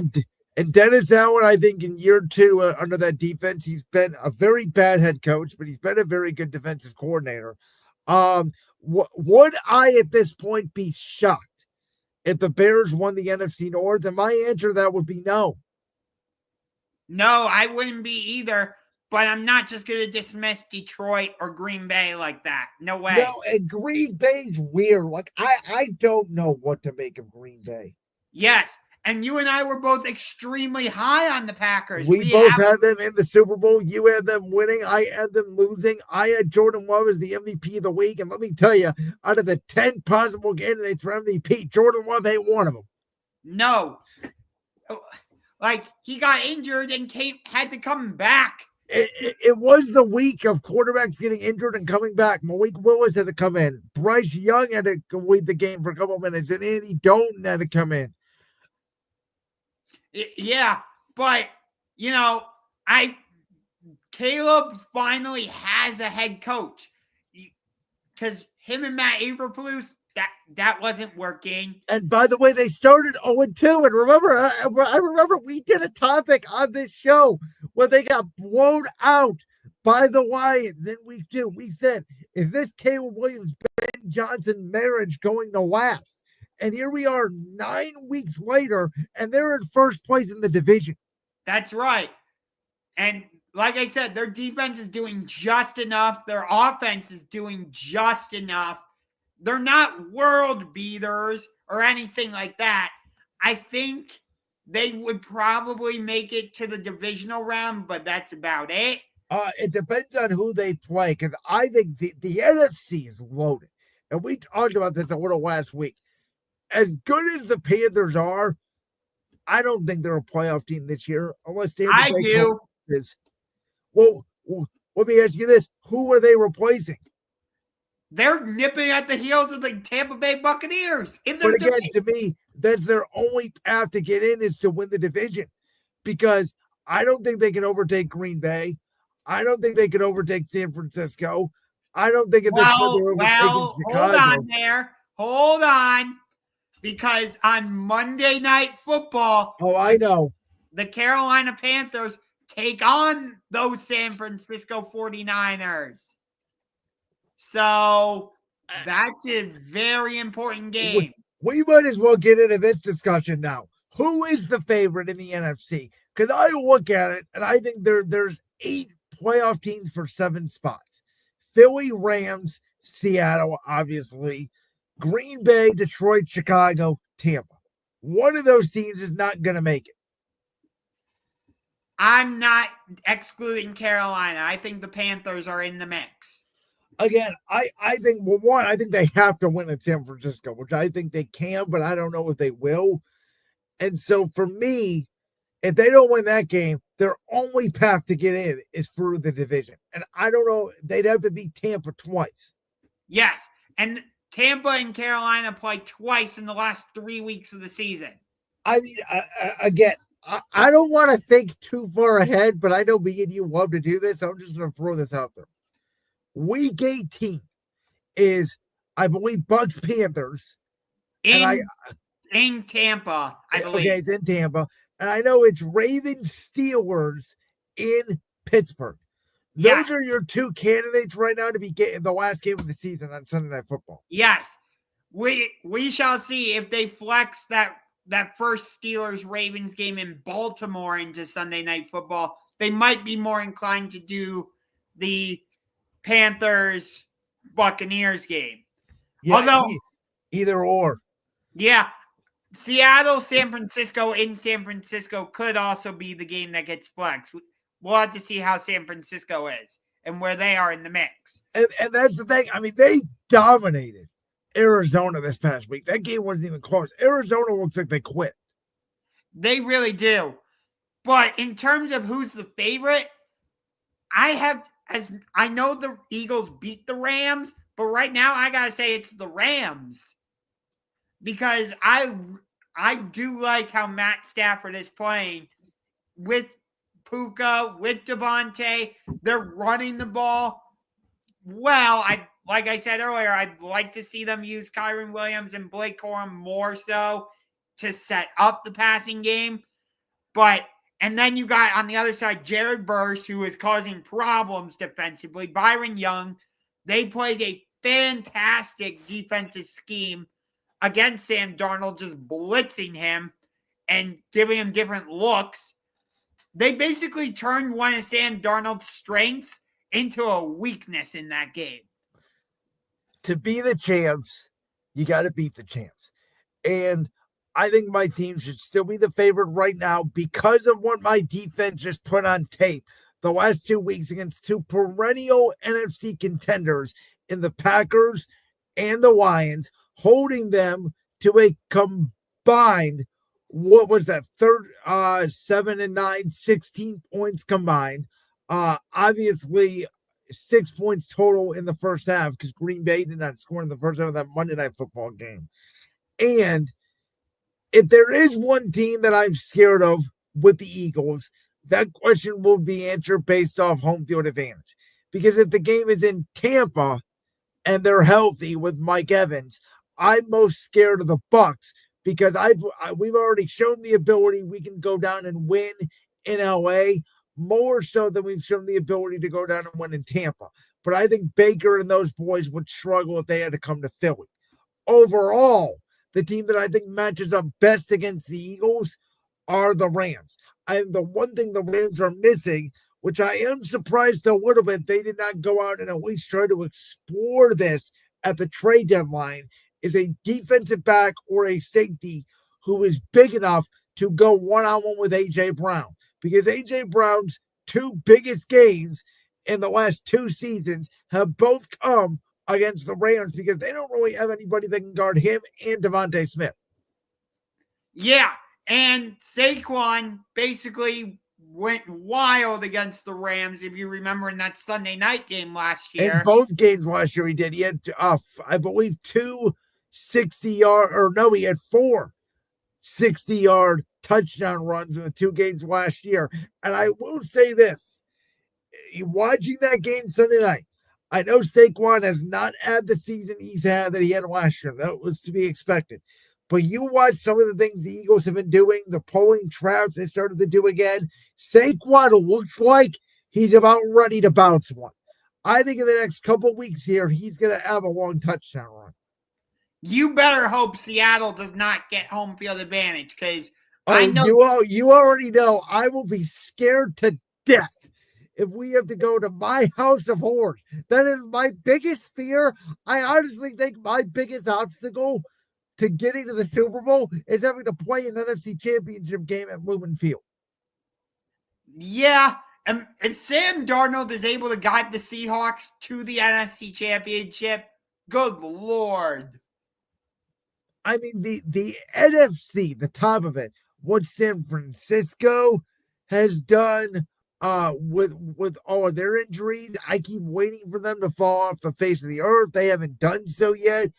[SPEAKER 3] and Dennis Allen, I think in year 2 under that defense, he's been a very bad head coach, but he's been a very good defensive coordinator. Would I at this point be shocked if the Bears won the NFC North? And my answer to that would be no.
[SPEAKER 2] No, I wouldn't be either. But I'm not just going to dismiss Detroit or Green Bay like that. No way.
[SPEAKER 3] No, and Green Bay's weird. Like, I don't know what to make of Green Bay.
[SPEAKER 2] Yes, and you and I were both extremely high on the Packers.
[SPEAKER 3] We both had them in the Super Bowl. You had them winning. I had them losing. I had Jordan Love as the MVP of the week. And let me tell you, out of the 10 possible candidates for MVP, Jordan Love ain't one of them.
[SPEAKER 2] No. Like, he got injured and had to come back.
[SPEAKER 3] It was the week of quarterbacks getting injured and coming back. Malik Willis had to come in. Bryce Young had to lead the game for a couple of minutes. And Andy Dalton had to come in.
[SPEAKER 2] Yeah, but, Caleb finally has a head coach. Because him and Matt Eberflus, that wasn't working.
[SPEAKER 3] And by the way, they started 0-2. And remember, I remember we did a topic on this show where they got blown out by the Lions in week 2. We said, is this Caleb Williams, Ben Johnson marriage going to last? And here we are 9 weeks later, and they're in first place in the division.
[SPEAKER 2] That's right. And like I said, their defense is doing just enough. Their offense is doing just enough. They're not world beaters or anything like that. I think they would probably make it to the divisional round, but that's about it.
[SPEAKER 3] It depends on who they play, because I think the NFC is loaded. And we talked about this a little last week. As good as the Panthers are, I don't think they're a playoff team this year, unless
[SPEAKER 2] I do.
[SPEAKER 3] Well, let me ask you this. Who are they replacing?
[SPEAKER 2] They're nipping at the heels of the Tampa Bay Buccaneers.
[SPEAKER 3] But again, to me, that's their only path to get in is to win the division, because I don't think they can overtake Green Bay. I don't think they can overtake San Francisco. I don't think at this point they're overtaking Chicago.
[SPEAKER 2] Hold on there. Hold on. Because on Monday Night Football,
[SPEAKER 3] I know,
[SPEAKER 2] the Carolina Panthers take on those San Francisco 49ers. So that's a very important game.
[SPEAKER 3] We might as well get into this discussion now. Who is the favorite in the NFC? Because I look at it and I think there's 8 playoff teams for 7 spots. Philly, Rams, Seattle, obviously, Green Bay, Detroit, Chicago, Tampa. One of those teams is not going to make it.
[SPEAKER 2] I'm not excluding Carolina. I think the Panthers are in the mix.
[SPEAKER 3] Again, I think, well, one, I think they have to win at San Francisco, which I think they can, but I don't know if they will. And so for me, if they don't win that game, their only path to get in is through the division. And I don't know, they'd have to beat Tampa twice.
[SPEAKER 2] Yes, and Tampa and Carolina played twice in the last 3 weeks of the season.
[SPEAKER 3] I mean, again, I don't want to think too far ahead, but I know me and you love to do this. So I'm just going to throw this out there. Week 18 is, I believe, Bucks Panthers.
[SPEAKER 2] In Tampa, I believe.
[SPEAKER 3] Okay, it's in Tampa. And I know it's Ravens Steelers in Pittsburgh. Those are your 2 candidates right now to be getting the last game of the season on Sunday Night Football.
[SPEAKER 2] Yes. We shall see if they flex that first Steelers-Ravens game in Baltimore into Sunday Night Football. They might be more inclined to do the Panthers-Buccaneers game.
[SPEAKER 3] Yeah, although either or.
[SPEAKER 2] Yeah. Seattle, San Francisco in San Francisco could also be the game that gets flexed. We'll have to see how San Francisco is and where they are in the mix.
[SPEAKER 3] And that's the thing. I mean, they dominated Arizona this past week. That game wasn't even close. Arizona looks like they quit.
[SPEAKER 2] They really do. But in terms of who's the favorite, I know the Eagles beat the Rams, but right now I got to say it's the Rams. Because I do like how Matt Stafford is playing with Puka, with Devontae. They're running the ball well. Like I said earlier, I'd like to see them use Kyren Williams and Blake Corum more so to set up the passing game. And then you got on the other side, Jared Verse, who is causing problems defensively. Byron Young. They played a fantastic defensive scheme against Sam Darnold, just blitzing him and giving him different looks. They basically turned one of Sam Darnold's strengths into a weakness in that game.
[SPEAKER 3] To be the champs, you got to beat the champs. And I think my team should still be the favorite right now because of what my defense just put on tape the last 2 weeks against 2 perennial NFC contenders in the Packers and the Lions, holding them to a combined, what was that, 7 and 9, 16 points combined. Obviously, 6 points total in the first half because Green Bay did not score in the first half of that Monday Night Football game. And if there is one team that I'm scared of with the Eagles, that question will be answered based off home field advantage. Because if the game is in Tampa and they're healthy with Mike Evans, I'm most scared of the Bucs because we've already shown the ability we can go down and win in LA more so than we've shown the ability to go down and win in Tampa. But I think Baker and those boys would struggle if they had to come to Philly. Overall, the team that I think matches up best against the Eagles are the Rams. The one thing the Rams are missing, which I am surprised a little bit, they did not go out and at least try to explore this at the trade deadline, is a defensive back or a safety who is big enough to go one-on-one with A.J. Brown. Because A.J. Brown's 2 biggest games in the last 2 seasons have both come against the Rams because they don't really have anybody that can guard him and Devontae Smith.
[SPEAKER 2] Yeah, and Saquon basically went wild against the Rams, if you remember, in that Sunday night game last
[SPEAKER 3] In
[SPEAKER 2] year.
[SPEAKER 3] both games last year, he did. He had, I believe, 2 60-yard, or no, he had 4 60-yard touchdown runs in the 2 games last year. And I will say this, watching that game Sunday night, I know Saquon has not had the season that he had last year. That was to be expected. But you watch some of the things the Eagles have been doing, the pulling traps they started to do again. Saquon looks like he's about ready to bounce one. I think in the next couple of weeks here, he's going to have a long touchdown run.
[SPEAKER 2] You better hope Seattle does not get home field advantage, because
[SPEAKER 3] I know you already know I will be scared to death if we have to go to my house of horrors. That is my biggest fear. I honestly think my biggest obstacle to getting to the Super Bowl is having to play an NFC Championship game at Lumen Field.
[SPEAKER 2] Yeah, and if Sam Darnold is able to guide the Seahawks to the NFC Championship, good Lord.
[SPEAKER 3] I mean, the NFC, the top of it, what San Francisco has done with all of their injuries, I keep waiting for them to fall off the face of the earth. They haven't done so yet.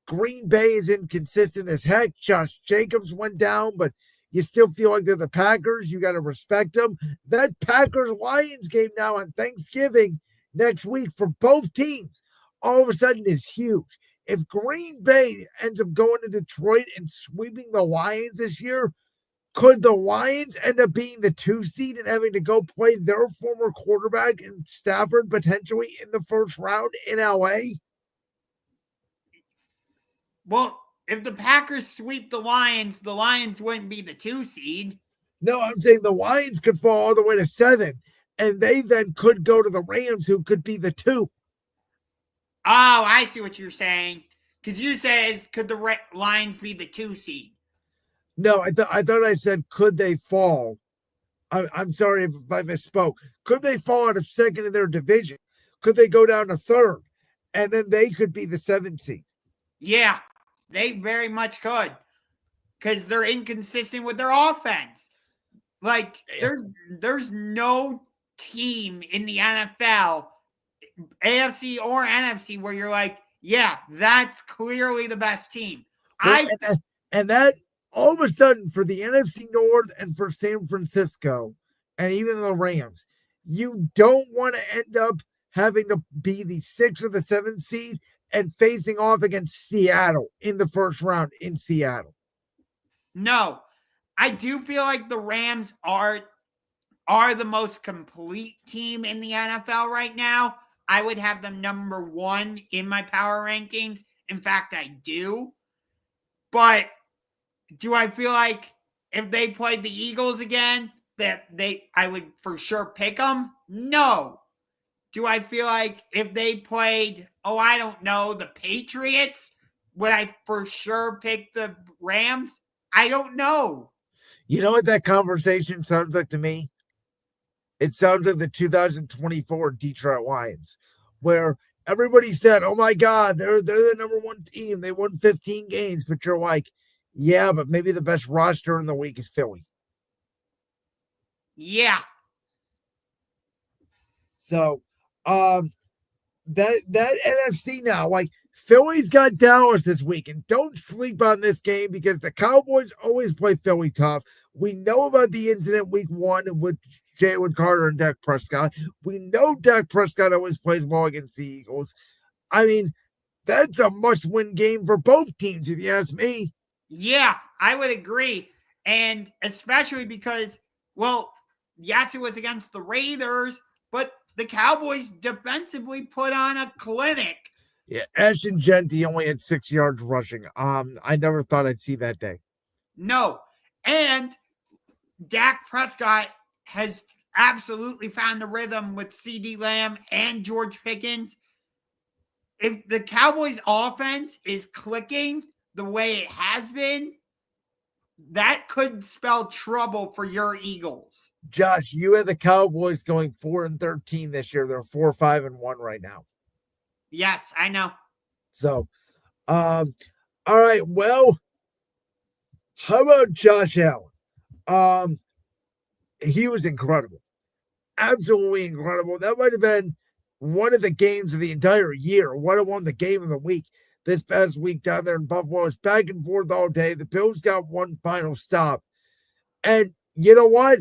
[SPEAKER 3] Green Bay is inconsistent as heck. Josh Jacobs went down, but you still feel like they're the Packers. You got to respect them. That Packers-Lions game now on Thanksgiving next week for both teams all of a sudden is huge. If Green Bay ends up going to Detroit and sweeping the Lions this year, could the Lions end up being the 2 seed and having to go play their former quarterback in Stafford potentially in the first round in LA?
[SPEAKER 2] Well, if the Packers sweep the Lions wouldn't be the 2 seed.
[SPEAKER 3] No, I'm saying the Lions could fall all the way to 7, and they then could go to the Rams, who could be the 2.
[SPEAKER 2] Oh, I see what you're saying. Because you said, could the Lions be the 2 seed?
[SPEAKER 3] No, I thought I said, could they fall? I'm sorry if I misspoke. Could they fall out of second in their division? Could they go down to third? And then they could be the 7th seed.
[SPEAKER 2] Yeah, they very much could. Because they're inconsistent with their offense. Like, there's no team in the NFL, AFC or NFC, where you're like, yeah, that's clearly the best team.
[SPEAKER 3] And that all of a sudden for the NFC North and for San Francisco and even the Rams, you don't want to end up having to be the 6th or the 7th seed and facing off against Seattle in the first round in Seattle.
[SPEAKER 2] No, I do feel like the Rams are the most complete team in the NFL right now. I would have them number 1 in my power rankings. In fact, I do. But do I feel like if they played the Eagles again, that I would for sure pick them? No. Do I feel like if they played, I don't know, the Patriots, would I for sure pick the Rams? I don't know.
[SPEAKER 3] You know what that conversation sounds like to me? It sounds like the 2024 Detroit Lions, where everybody said, oh my God, they're the number 1 team. They won 15 games, but you're like, yeah, but maybe the best roster in the week is Philly.
[SPEAKER 2] Yeah.
[SPEAKER 3] So, that NFC now, like Philly's got Dallas this week, and don't sleep on this game because the Cowboys always play Philly tough. We know about the incident week 1 with Jalen Carter and Dak Prescott. We know Dak Prescott always plays well against the Eagles. I mean, that's a must-win game for both teams, if you ask me.
[SPEAKER 2] Yeah, I would agree. And especially because, well, yes, it was against the Raiders, but the Cowboys defensively put on a clinic.
[SPEAKER 3] Yeah, Ashton Genty only had 6 yards rushing. I never thought I'd see that day.
[SPEAKER 2] No. And Dak Prescott has absolutely found the rhythm with CeeDee Lamb and George Pickens. If the Cowboys offense is clicking the way it has been, that could spell trouble for your Eagles.
[SPEAKER 3] Josh, you had the Cowboys going 4-13 this year. They're 4-5-1 right now.
[SPEAKER 2] Yes, I know.
[SPEAKER 3] So, all right. Well, how about Josh Allen? he was incredible. Absolutely incredible. That might have been one of the games of the entire year. Would have won the game of the week this past week down there in Buffalo. It's back and forth all day. The Bills got one final stop. And you know what?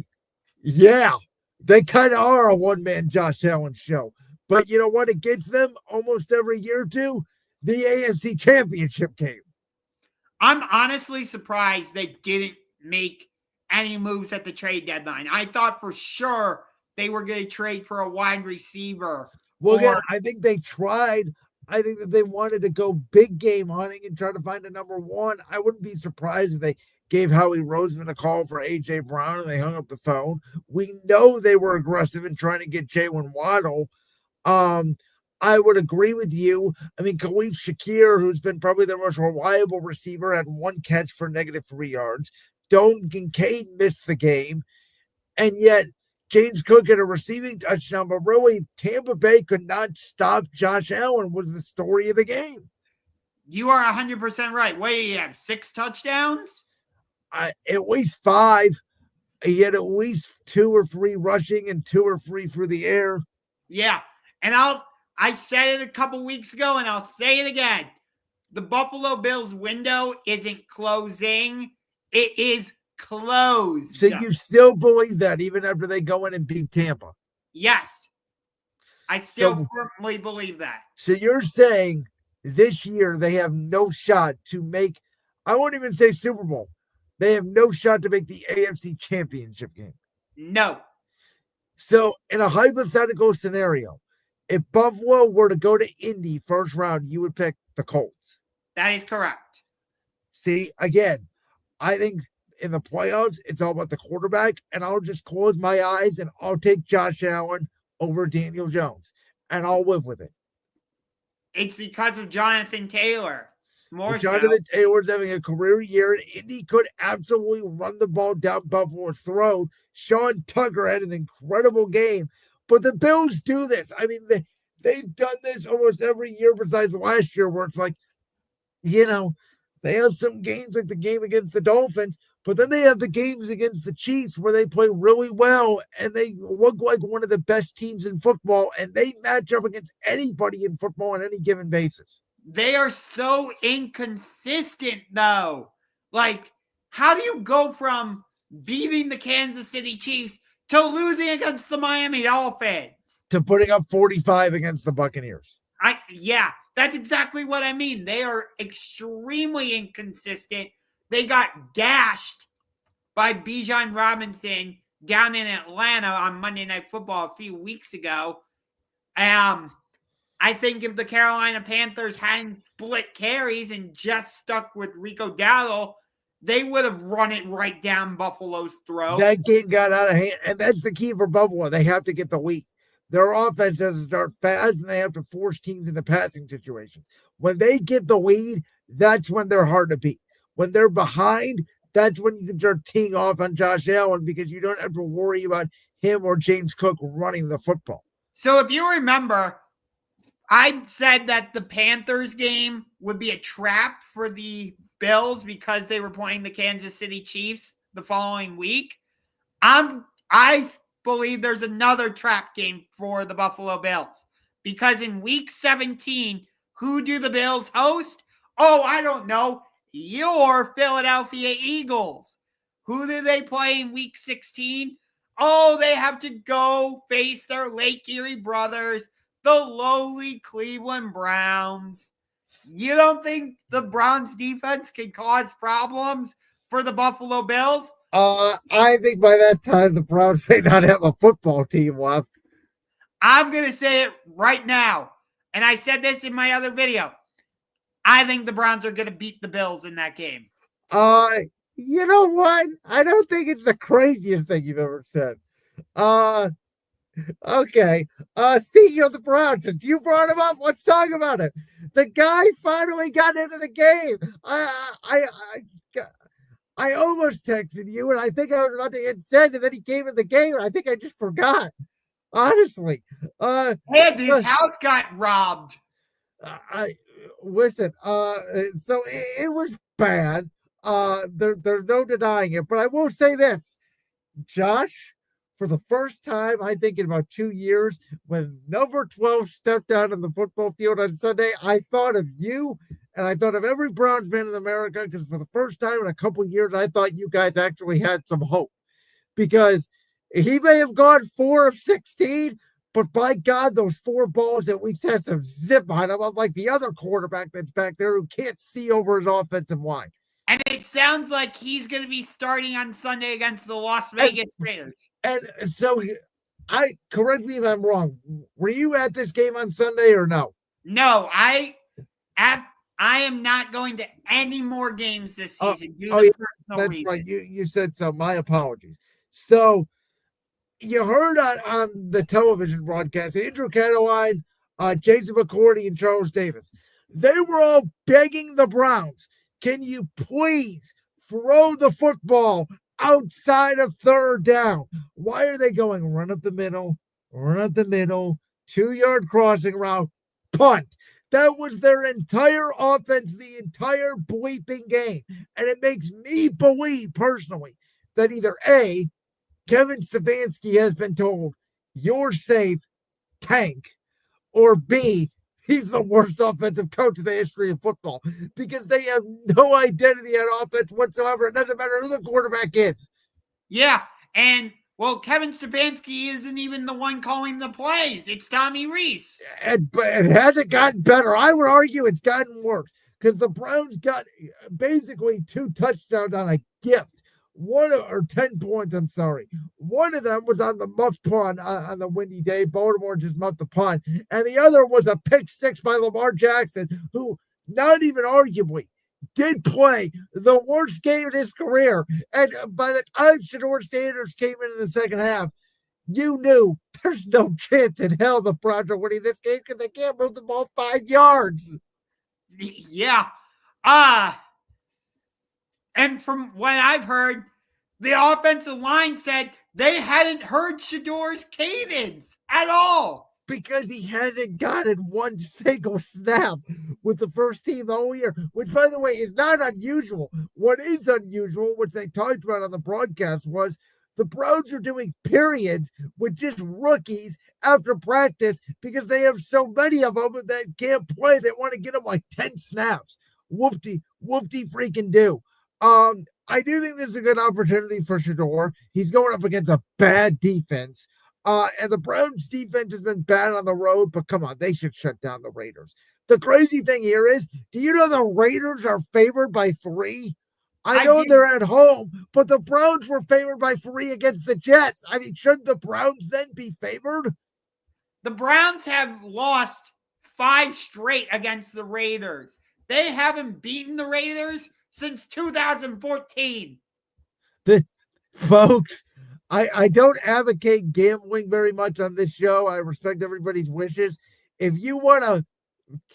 [SPEAKER 3] Yeah, they kind of are a one-man Josh Allen show. But you know what? It gets them almost every year too. The AFC Championship game.
[SPEAKER 2] I'm honestly surprised they didn't make any moves at the trade deadline. I thought for sure they were going to trade for a wide receiver.
[SPEAKER 3] Well, again, I think they tried. I think that they wanted to go big game hunting and try to find a number one. I wouldn't be surprised if they gave Howie Roseman a call for A.J. Brown and they hung up the phone. We know they were aggressive in trying to get Jalen Waddle. I would agree with you. I mean, Khalif Shakir, who's been probably their most reliable receiver, had one catch for -3 yards. Dalton Kincaid missed the game. And yet, James Cook had a receiving touchdown, but really, Tampa Bay could not stop Josh Allen was the story of the game.
[SPEAKER 2] You are 100% right. What do you have, 6 touchdowns?
[SPEAKER 3] At least 5. He had at least 2 or 3 rushing and 2 or 3 through the air.
[SPEAKER 2] Yeah, and I said it a couple weeks ago, and I'll say it again. The Buffalo Bills window isn't closing. It is closed.
[SPEAKER 3] So you still believe that even after they go in and beat Tampa?
[SPEAKER 2] Yes. I still firmly believe that.
[SPEAKER 3] So you're saying this year they have no shot to make, I won't even say Super Bowl. They have no shot to make the AFC Championship game.
[SPEAKER 2] No.
[SPEAKER 3] So in a hypothetical scenario, if Buffalo were to go to Indy first round, you would pick the Colts.
[SPEAKER 2] That is correct.
[SPEAKER 3] See, again, I think in the playoffs, it's all about the quarterback, and I'll just close my eyes and I'll take Josh Allen over Daniel Jones, and I'll live with it.
[SPEAKER 2] It's because of Jonathan Taylor.
[SPEAKER 3] Jonathan Taylor's having a career year, and Indy could absolutely run the ball down Buffalo's throat. Sean Tucker had an incredible game. But the Bills do this. I mean, they've done this almost every year besides last year, where it's like, you know, they have some games like the game against the Dolphins, but then they have the games against the Chiefs where they play really well and they look like one of the best teams in football, and they match up against anybody in football on any given basis.
[SPEAKER 2] They are so inconsistent, though. Like, how do you go from beating the Kansas City Chiefs to losing against the Miami Dolphins?
[SPEAKER 3] To putting up 45 against the Buccaneers.
[SPEAKER 2] Yeah, that's exactly what I mean. They are extremely inconsistent. They got gashed by Bijan Robinson down in Atlanta on Monday Night Football a few weeks ago. I think if the Carolina Panthers hadn't split carries and just stuck with Rico Dowdle, they would have run it right down Buffalo's throat.
[SPEAKER 3] That game got out of hand, and that's the key for Buffalo. They have to get the lead. Their offense has to start fast, and they have to force teams into passing situations. When they get the lead, that's when they're hard to beat. When they're behind, that's when you can start teeing off on Josh Allen because you don't have to worry about him or James Cook running the football.
[SPEAKER 2] So if you remember, I said that the Panthers game would be a trap for the Bills because they were playing the Kansas City Chiefs the following week. I believe there's another trap game for the Buffalo Bills because in week 17, who do the Bills host? Oh, I don't know. Your Philadelphia Eagles. Who do they play in week 16? Oh, they have to go face their Lake Erie brothers, the lowly Cleveland Browns. You don't think the Browns defense can cause problems for the Buffalo Bills?
[SPEAKER 3] I think by that time the Browns may not have a football team left.
[SPEAKER 2] I'm going to say it right now, and I said this in my other video. I think the Browns are going to beat the Bills in that game.
[SPEAKER 3] You know what? I don't think it's the craziest thing you've ever said. Okay. Speaking of the Browns, since you brought him up, let's talk about it. The guy finally got into the game. I almost texted you, and I think I was about to hit send, and then he came in the game, and I think I just forgot. Honestly.
[SPEAKER 2] And his house got robbed.
[SPEAKER 3] Listen, so it was bad. There's no denying it, but I will say this. Josh, for the first time, I think in about 2 years, when number 12 stepped out on the football field on Sunday, I thought of you and I thought of every Browns fan in America because for the first time in a couple years, I thought you guys actually had some hope because he may have gone 4 of 16, but by God, those 4 balls that we had some zip on him, unlike the other quarterback that's back there who can't see over his offensive line.
[SPEAKER 2] And it sounds like he's going to be starting on Sunday against the Las Vegas Raiders.
[SPEAKER 3] And so, correct me if I'm wrong. Were you at this game on Sunday or no?
[SPEAKER 2] No, I am not going to any more games this season.
[SPEAKER 3] That's reasons. Right. You said so. My apologies. So you heard on the television broadcast, Andrew Cataline, Jason McCourty, and Charles Davis. They were all begging the Browns, can you please throw the football outside of third down? Why are they going run up the middle, 2-yard crossing route, punt? That was their entire offense, the entire bleeping game. And it makes me believe personally that either A, Kevin Stefanski has been told, you're safe, tank, or B, he's the worst offensive coach in the history of football because they have no identity on offense whatsoever. It doesn't matter who the quarterback is.
[SPEAKER 2] Yeah, and well, Kevin Stefanski isn't even the one calling the plays. It's Tommy Rees.
[SPEAKER 3] But it hasn't gotten better. I would argue it's gotten worse because the Browns got basically 2 touchdowns on a gift. 10 points, I'm sorry. One of them was on the muff punt on the windy day. Baltimore just muffed the punt. And the other was a pick 6 by Lamar Jackson, who not even arguably did play the worst game of his career. And by the time Shedeur Sanders came in the second half, you knew there's no chance in hell the Browns are winning this game because they can't move the ball 5 yards.
[SPEAKER 2] Yeah. And from what I've heard, the offensive line said they hadn't heard Shedeur's cadence at all.
[SPEAKER 3] Because he hasn't gotten one single snap with the first team the whole year, which, by the way, is not unusual. What is unusual, which they talked about on the broadcast, was the Browns are doing periods with just rookies after practice because they have so many of them that can't play. They want to get them like 10 snaps. Whoopty freaking do. I do think this is a good opportunity for Shedeur. He's going up against a bad defense. And the Browns defense has been bad on the road, but come on, they should shut down the Raiders. The crazy thing here is, do you know the Raiders are favored by 3? I know they're at home, but the Browns were favored by 3 against the Jets. I mean, shouldn't the Browns then be favored?
[SPEAKER 2] The Browns have lost 5 straight against the Raiders. They haven't beaten the Raiders since 2014.
[SPEAKER 3] Folks, I don't advocate gambling very much on this show. I respect everybody's wishes. If you want to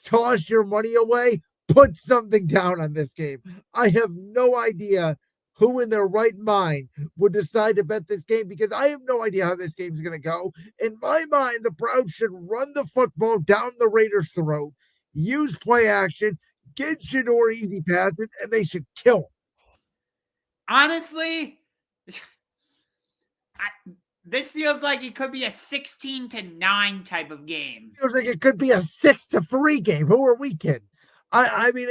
[SPEAKER 3] toss your money away, put something down on this game. I have no idea who in their right mind would decide to bet this game because I have no idea how this game is going to go. In my mind, the Browns should run the football down the Raiders' throat, use play action, get Shedeur easy passes, and they should kill him.
[SPEAKER 2] Honestly, this feels like it could be a 16-9 type of game.
[SPEAKER 3] Feels like it could be a 6-3 game. Who are we kidding? I mean,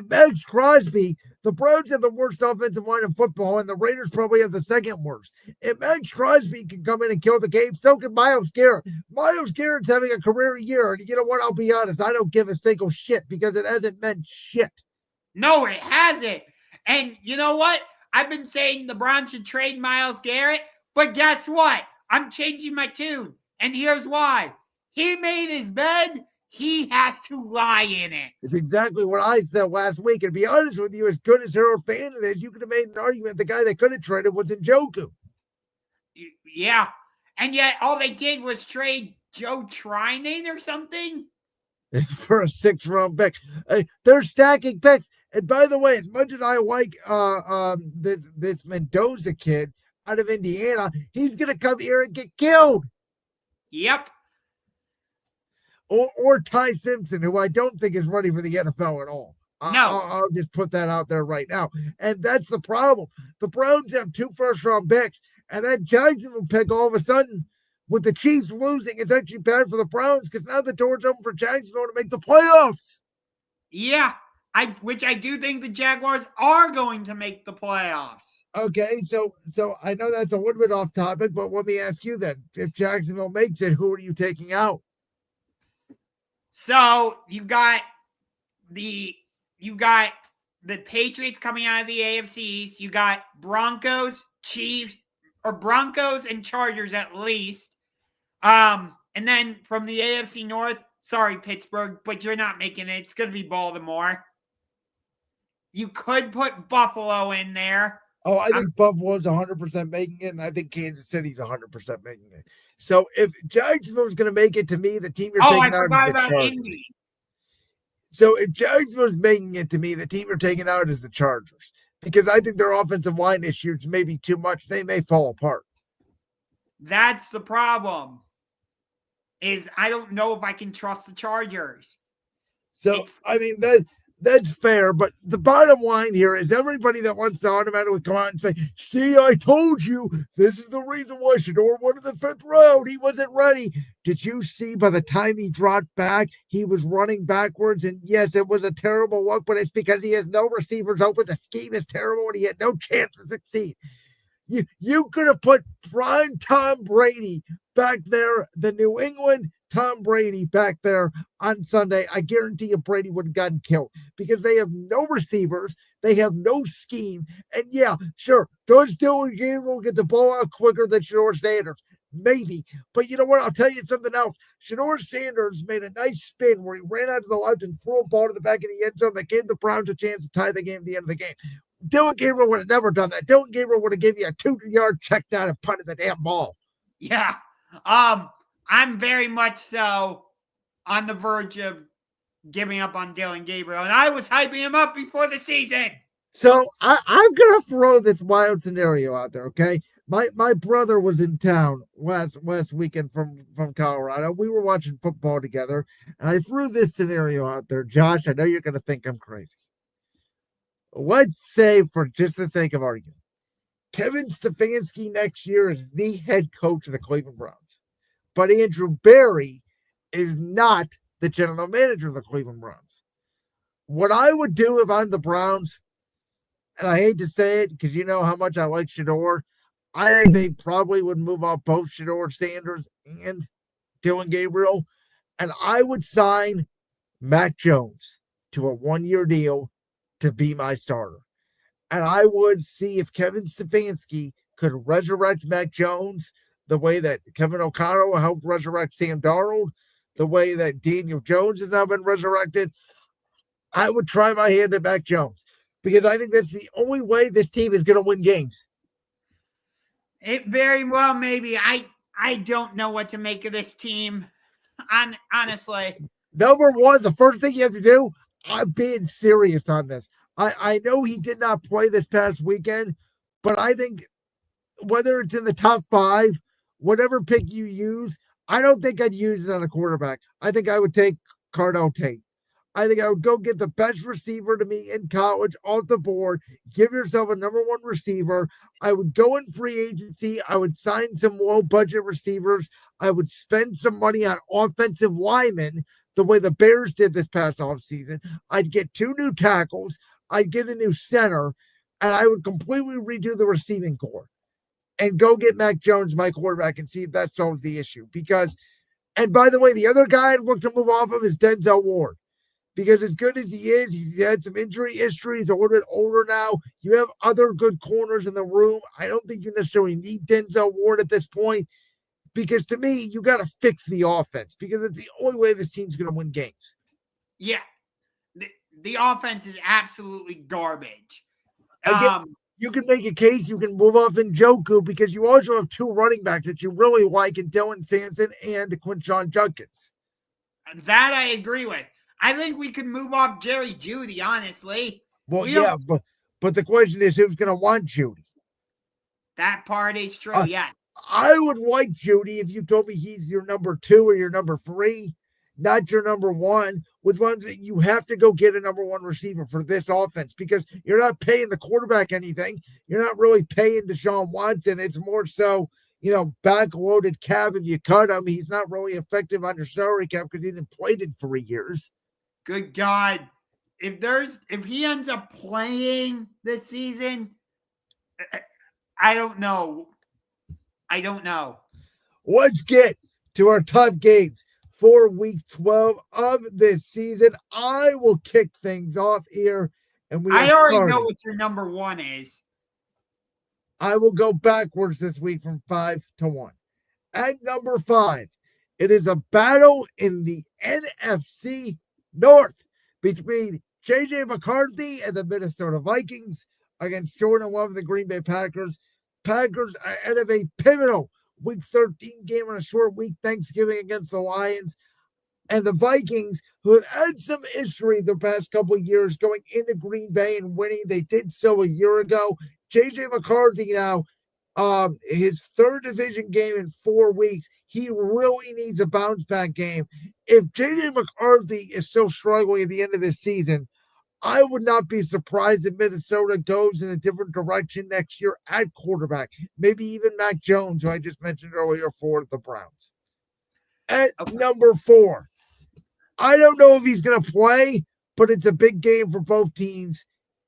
[SPEAKER 3] Max Crosby, the Browns have the worst offensive line in football, and the Raiders probably have the second worst. If Max Crosby can come in and kill the game, so can Myles Garrett. Myles Garrett's having a career year, and you know what? I'll be honest. I don't give a single shit because it hasn't meant shit.
[SPEAKER 2] No, it hasn't. And you know what? I've been saying the Browns should trade Myles Garrett, but guess what? I'm changing my tune, and here's why. He made his bed. He has to lie in it.
[SPEAKER 3] It's exactly what I said last week. And to be honest with you, as good as you're a fan of this, you could have made an argument the guy that could have traded was Njoku.
[SPEAKER 2] Yeah. And yet all they did was trade Joe Trinan or something.
[SPEAKER 3] For a 6th-round pick. They're stacking picks. And by the way, as much as I like this Mendoza kid out of Indiana, he's going to come here and get killed.
[SPEAKER 2] Yep.
[SPEAKER 3] Or Ty Simpson, who I don't think is ready for the NFL at all.
[SPEAKER 2] No.
[SPEAKER 3] I'll just put that out there right now. And that's the problem. The Browns have 2 first-round picks, And that Jacksonville pick all of a sudden, with the Chiefs losing, it's actually bad for the Browns because now the door's open for Jacksonville to make the playoffs.
[SPEAKER 2] Yeah, which I do think the Jaguars are going to make the playoffs.
[SPEAKER 3] Okay, so I know that's a little bit off topic, but let me ask you then: if Jacksonville makes it, who are you taking out?
[SPEAKER 2] So you got the Patriots coming out of the AFC East. You got Broncos, Chiefs, or Broncos and Chargers at least. And then from the AFC North, sorry, Pittsburgh, but you're not making it. It's going to be Baltimore. You could put Buffalo in there.
[SPEAKER 3] Oh, I think Buffalo's 100% making it, and I think Kansas City's 100% making it. So if Jacksonville's going to make it, to me, the team you're taking out is the Chargers. Indy. So if Jacksonville's making it, to me, the team you're taking out is the Chargers. Because I think their offensive line issues may be too much. They may fall apart.
[SPEAKER 2] That's the problem. Is I don't know if I can trust the Chargers.
[SPEAKER 3] So, I mean, that's fair, but the bottom line here is everybody that wants to automatically come out and say, see, I told you, this is the reason why Shedeur won in the 5th round. He wasn't ready. Did you see by the time he dropped back, he was running backwards? And yes, it was a terrible look, but it's because he has no receivers open. The scheme is terrible and he had no chance to succeed. You could have put prime Tom Brady back there, the New England Tom Brady back there on Sunday. I guarantee you Brady would have gotten killed because they have no receivers. They have no scheme. And yeah, sure, does Dylan Gabriel get the ball out quicker than Shedeur Sanders? Maybe. But you know what? I'll tell you something else. Shedeur Sanders made a nice spin where he ran out to the left and threw a ball to the back of the end zone that gave the Browns a chance to tie the game at the end of the game. Dylan Gabriel would have never done that. Dylan Gabriel would have given you a 2-yard check down and punted the damn ball.
[SPEAKER 2] Yeah. I'm very much so on the verge of giving up on Dylan Gabriel, and I was hyping him up before the season.
[SPEAKER 3] So I'm going to throw this wild scenario out there, okay? My brother was in town last weekend from Colorado. We were watching football together, and I threw this scenario out there. Josh, I know you're going to think I'm crazy. Let's say, for just the sake of argument, Kevin Stefanski next year is the head coach of the Cleveland Browns, but Andrew Berry is not the general manager of the Cleveland Browns. What I would do if I'm the Browns, and I hate to say it because you know how much I like Shedeur, I think they probably would move off both Shedeur Sanders and Dylan Gabriel, and I would sign Mac Jones to a 1-year deal to be my starter. And I would see if Kevin Stefanski could resurrect Mac Jones the way that Kevin O'Connell helped resurrect Sam Darnold, the way that Daniel Jones has now been resurrected. I would try my hand at Mac Jones because I think that's the only way this team is going to win games.
[SPEAKER 2] It very well maybe. I don't know what to make of this team, honestly.
[SPEAKER 3] Number one, the first thing you have to do, I'm being serious on this. I know he did not play this past weekend, but I think whether it's in the top 5, whatever pick you use, I don't think I'd use it on a quarterback. I think I would take Cardell Tate. I think I would go get the best receiver to me in college off the board. Give yourself a number 1 receiver. I would go in free agency. I would sign some low-budget receivers. I would spend some money on offensive linemen the way the Bears did this past offseason. I'd get 2 new tackles. I'd get a new center. And I would completely redo the receiving core and go get Mac Jones, my quarterback, and see if that solves the issue. Because, and by the way, the other guy I'd look to move off of is Denzel Ward. Because as good as he is, he's had some injury history. He's a little bit older now. You have other good corners in the room. I don't think you necessarily need Denzel Ward at this point. Because to me, you got to fix the offense. Because it's the only way this team's going to win games.
[SPEAKER 2] Yeah. The offense is absolutely garbage.
[SPEAKER 3] You can make a case. You can move off Njoku because you also have 2 running backs that you really like in Dylan Sampson and Quinshon Judkins.
[SPEAKER 2] That I agree with. I think we could move off Jerry Jeudy, honestly.
[SPEAKER 3] Well, yeah, but the question is who's going to want Jeudy?
[SPEAKER 2] That part is true, yeah.
[SPEAKER 3] I would like Jeudy if you told me he's your number 2 or your number 3. not your number one, which ones that you have to go get a number one receiver for this offense because you're not paying the quarterback anything. You're not really paying Deshaun Watson. It's more so, backloaded cap. If you cut him, he's not really effective on your salary cap because he didn't play in 3 years.
[SPEAKER 2] Good God. If he ends up playing this season, I don't know.
[SPEAKER 3] Let's get to our tough games for week 12 of this season. I will kick things off here. And
[SPEAKER 2] I already know what your number one is.
[SPEAKER 3] I will go backwards this week from 5 to 1. At number 5, it is a battle in the NFC North between J.J. McCarthy and the Minnesota Vikings against Jordan Love and the Green Bay Packers. Packers are ahead of a pivotal Week 13 game on a short week Thanksgiving against the Lions. And the Vikings, who have had some history the past couple of years going into Green Bay and winning. They did so a year ago. J.J. McCarthy now, his third division game in 4 weeks. He really needs a bounce-back game. If J.J. McCarthy is still struggling at the end of this season, I would not be surprised if Minnesota goes in a different direction next year at quarterback. Maybe even Mac Jones, who I just mentioned earlier, for the Browns. At number 4, I don't know if he's going to play, but it's a big game for both teams.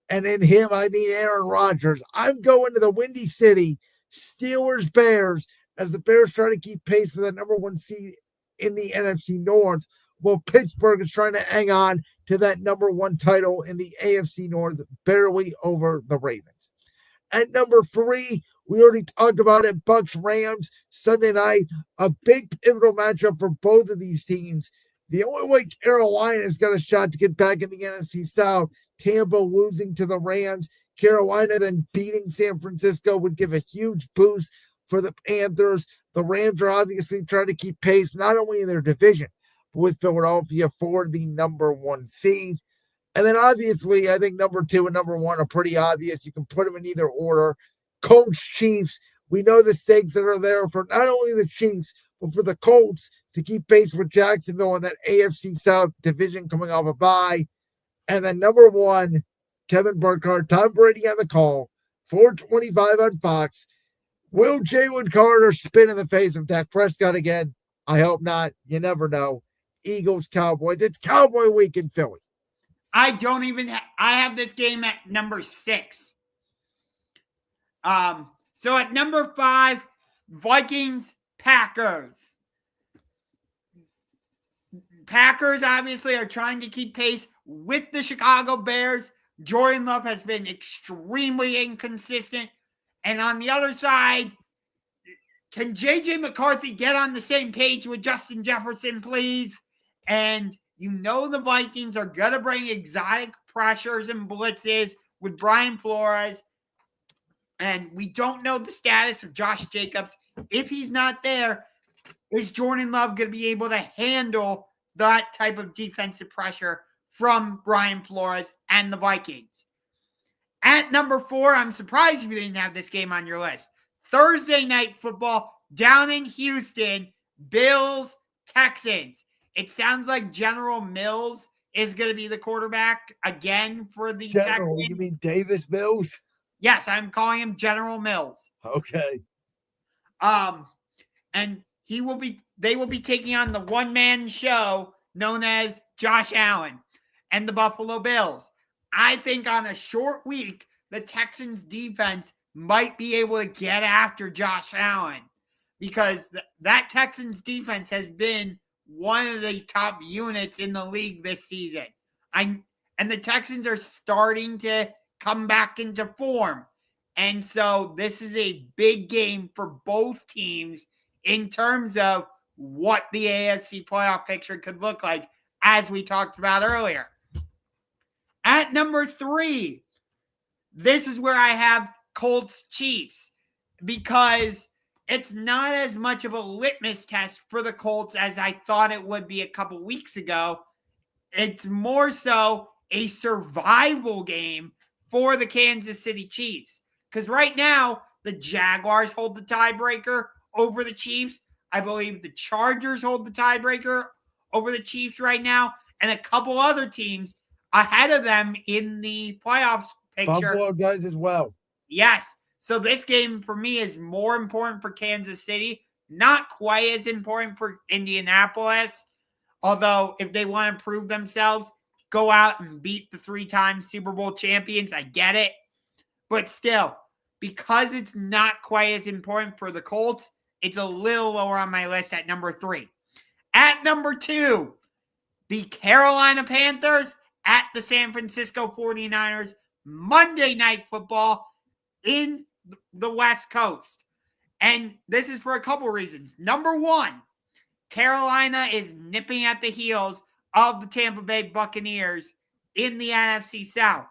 [SPEAKER 3] And in him, I mean Aaron Rodgers. I'm going to the Windy City, Steelers-Bears, as the Bears try to keep pace for the number 1 seed in the NFC North, while Pittsburgh is trying to hang on to that number 1 title in the AFC North, barely over the Ravens. At number 3, we already talked about it, Bucs-Rams, Sunday night, a big pivotal matchup for both of these teams. The only way Carolina's got a shot to get back in the NFC South, Tampa losing to the Rams, Carolina then beating San Francisco would give a huge boost for the Panthers. The Rams are obviously trying to keep pace, not only in their division, but with Philadelphia for the number 1 seed. And then obviously, I think number 2 and number 1 are pretty obvious. You can put them in either order. Colts, Chiefs. We know the stakes that are there for not only the Chiefs, but for the Colts to keep pace with Jacksonville in that AFC South division coming off a bye. And then number 1, Kevin Burkhardt, Tom Brady on the call, 425 on Fox. Will Jalen Carter spin in the face of Dak Prescott again? I hope not. You never know. Eagles, Cowboys. It's Cowboy week in Philly.
[SPEAKER 2] I don't even I have this game at number 6. So at number 5, Vikings, Packers. Packers obviously are trying to keep pace with the Chicago Bears. Jordan Love has been extremely inconsistent. And on the other side, can J.J. McCarthy get on the same page with Justin Jefferson, please? And the Vikings are going to bring exotic pressures and blitzes with Brian Flores. And we don't know the status of Josh Jacobs. If he's not there, is Jordan Love going to be able to handle that type of defensive pressure from Brian Flores and the Vikings? At number 4, I'm surprised you didn't have this game on your list. Thursday night football down in Houston, Bills, Texans. It sounds like General Mills is going to be the quarterback again for the Texans.
[SPEAKER 3] You mean Davis Mills?
[SPEAKER 2] Yes, I'm calling him General Mills.
[SPEAKER 3] Okay.
[SPEAKER 2] And they will be taking on the one-man show known as Josh Allen and the Buffalo Bills. I think on a short week, the Texans defense might be able to get after Josh Allen because that Texans defense has been one of the top units in the league this season. And the Texans are starting to come back into form. And so this is a big game for both teams in terms of what the AFC playoff picture could look like, as we talked about earlier. At number 3, this is where I have Colts Chiefs because it's not as much of a litmus test for the Colts as I thought it would be a couple weeks ago. It's more so a survival game for the Kansas City Chiefs because right now the Jaguars hold the tiebreaker over the Chiefs. I believe the Chargers hold the tiebreaker over the Chiefs right now, and a couple other teams ahead of them in the playoffs picture.
[SPEAKER 3] Buffalo does as well.
[SPEAKER 2] Yes. So this game for me is more important for Kansas City, not quite as important for Indianapolis. Although if they want to prove themselves, go out and beat the 3-time Super Bowl champions. I get it. But still, because it's not quite as important for the Colts, it's a little lower on my list at number 3. At number 2, the Carolina Panthers at the San Francisco 49ers, Monday Night Football in the West Coast. And this is for a couple reasons. Number 1, Carolina is nipping at the heels of the Tampa Bay Buccaneers in the NFC South.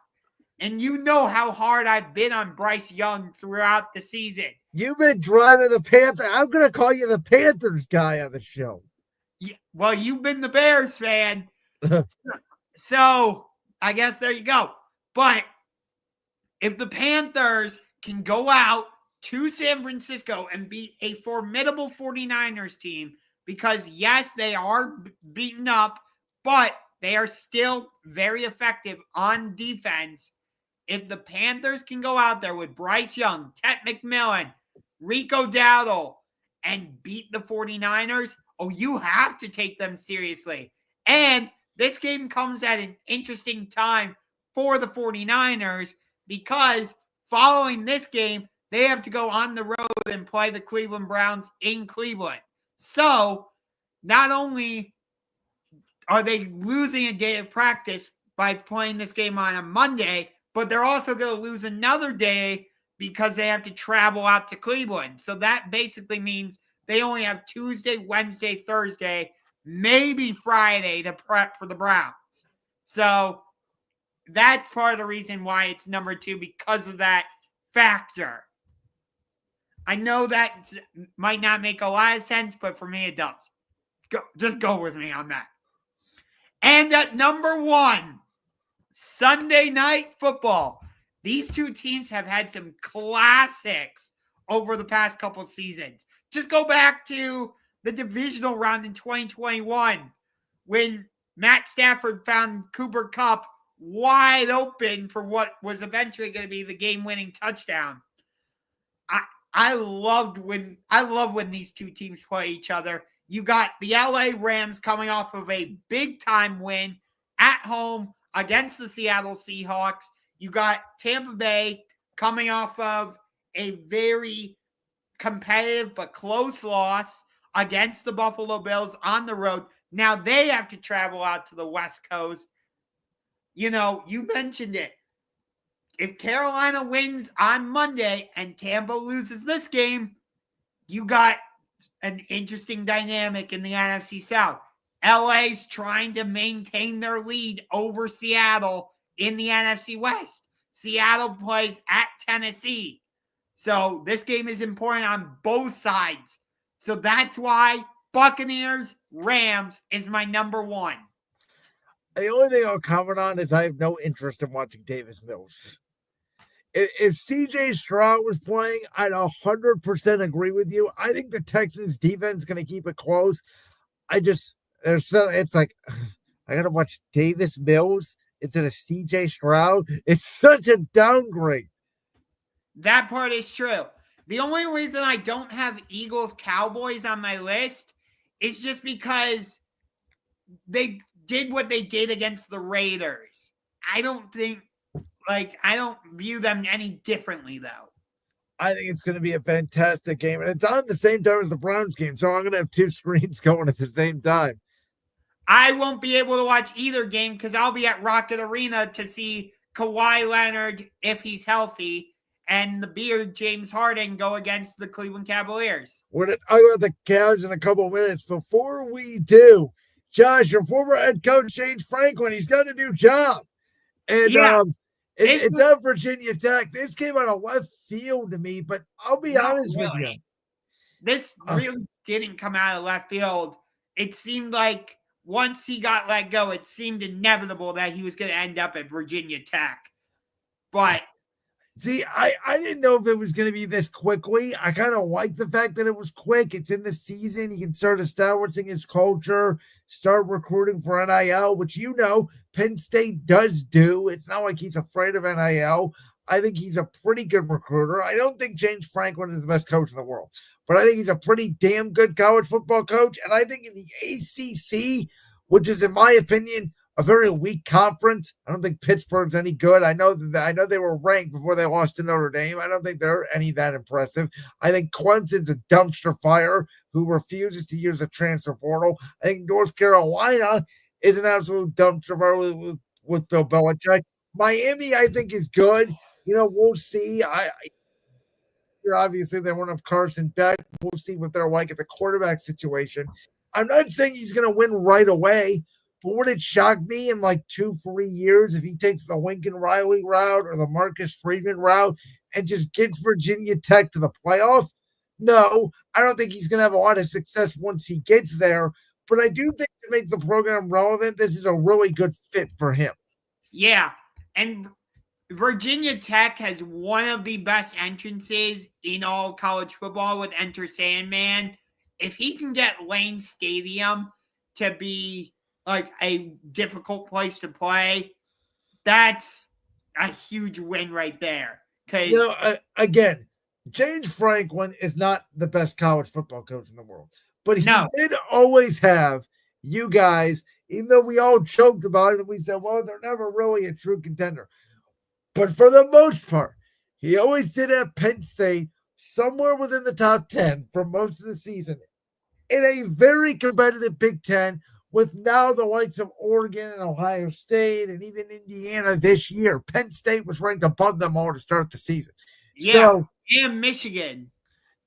[SPEAKER 2] And you know how hard I've been on Bryce Young throughout the season.
[SPEAKER 3] You've been driving the Panthers. I'm going to call you the Panthers guy on the show.
[SPEAKER 2] Yeah, well, you've been the Bears fan. So I guess there you go. But if the Panthers can go out to San Francisco and beat a formidable 49ers team, because yes, they are beaten up, but they are still very effective on defense. If the Panthers can go out there with Bryce Young, Ted McMillan, Rico Dowdle, and beat the 49ers, you have to take them seriously. And this game comes at an interesting time for the 49ers because following this game, they have to go on the road and play the Cleveland Browns in Cleveland. So not only are they losing a day of practice by playing this game on a Monday, but they're also going to lose another day because they have to travel out to Cleveland. So that basically means they only have Tuesday, Wednesday, Thursday, maybe Friday to prep for the Browns. So that's part of the reason why it's number 2, because of that factor. I know that might not make a lot of sense, but for me it does. Just go with me on that. And at number 1, Sunday Night Football. These two teams have had some classics over the past couple of seasons. Just go back to the divisional round in 2021 when Matt Stafford found Cooper Kupp wide open for what was eventually going to be the game-winning touchdown. I love when these two teams play each other. You got the LA Rams coming off of a big-time win at home against the Seattle Seahawks. You got Tampa Bay coming off of a very competitive but close loss against the Buffalo Bills on the road. Now they have to travel out to the West Coast. You know, you mentioned it. If Carolina wins on Monday and Tampa loses this game, you got an interesting dynamic in the NFC South. LA's trying to maintain their lead over Seattle in the NFC West. Seattle plays at Tennessee. So this game is important on both sides. So that's why Buccaneers, Rams is my number 1.
[SPEAKER 3] The only thing I'll comment on is I have no interest in watching Davis Mills. If CJ Stroud was playing, I'd 100% agree with you. I think the Texans defense is going to keep it close. It's like, I got to watch Davis Mills instead of CJ Stroud. It's such a downgrade.
[SPEAKER 2] That part is true. The only reason I don't have Eagles Cowboys on my list is just because they did what they did against the Raiders. I don't view them any differently, though.
[SPEAKER 3] I think it's going to be a fantastic game. And it's on the same time as the Browns game, so I'm going to have 2 screens going at the same time.
[SPEAKER 2] I won't be able to watch either game because I'll be at Rocket Arena to see Kawhi Leonard, if he's healthy, and the beard James Harden go against the Cleveland Cavaliers.
[SPEAKER 3] We're going to talk about the Cavs in a couple of minutes. Before we do, Josh, your former head coach, James Franklin, he's got a new job. And it's at Virginia Tech. This came out of left field to me, but I'll be honest with you.
[SPEAKER 2] This really didn't come out of left field. It seemed like once he got let go, it seemed inevitable that he was going to end up at Virginia Tech. But
[SPEAKER 3] See, I didn't know if it was going to be this quickly. I kind of like the fact that it was quick. It's in the season. He can start establishing his culture, start recruiting for NIL, which Penn State does do. It's not like he's afraid of NIL. I think he's a pretty good recruiter. I don't think James Franklin is the best coach in the world, but I think he's a pretty damn good college football coach. And I think in the ACC, which is, in my opinion, a very weak conference. I don't think Pittsburgh's any good. I know they were ranked before they lost to Notre Dame. I don't think they're any that impressive. I think Clemson's a dumpster fire who refuses to use the transfer portal. I think North Carolina is an absolute dumpster fire with Bill Belichick. Miami, I think, is good. We'll see. Obviously, they won't have Carson Beck. We'll see what they're like at the quarterback situation. I'm not saying he's going to win right away, but would it shock me in like 2-3 years if he takes the Lincoln Riley route or the Marcus Freeman route and just gets Virginia Tech to the playoff? No, I don't think he's going to have a lot of success once he gets there, but I do think to make the program relevant, this is a really good fit for him.
[SPEAKER 2] Yeah, and Virginia Tech has one of the best entrances in all college football with Enter Sandman. If he can get Lane Stadium to be like a difficult place to play, that's a huge win right there.
[SPEAKER 3] Again, James Franklin is not the best college football coach in the world, but he did always have you guys, even though we all joked about it and we said, well, they're never really a true contender. But for the most part, he always did have Penn State somewhere within the top 10 for most of the season in a very competitive Big Ten with now the likes of Oregon and Ohio State and even Indiana this year. Penn State was ranked above them all to start the season.
[SPEAKER 2] Yeah, and Michigan.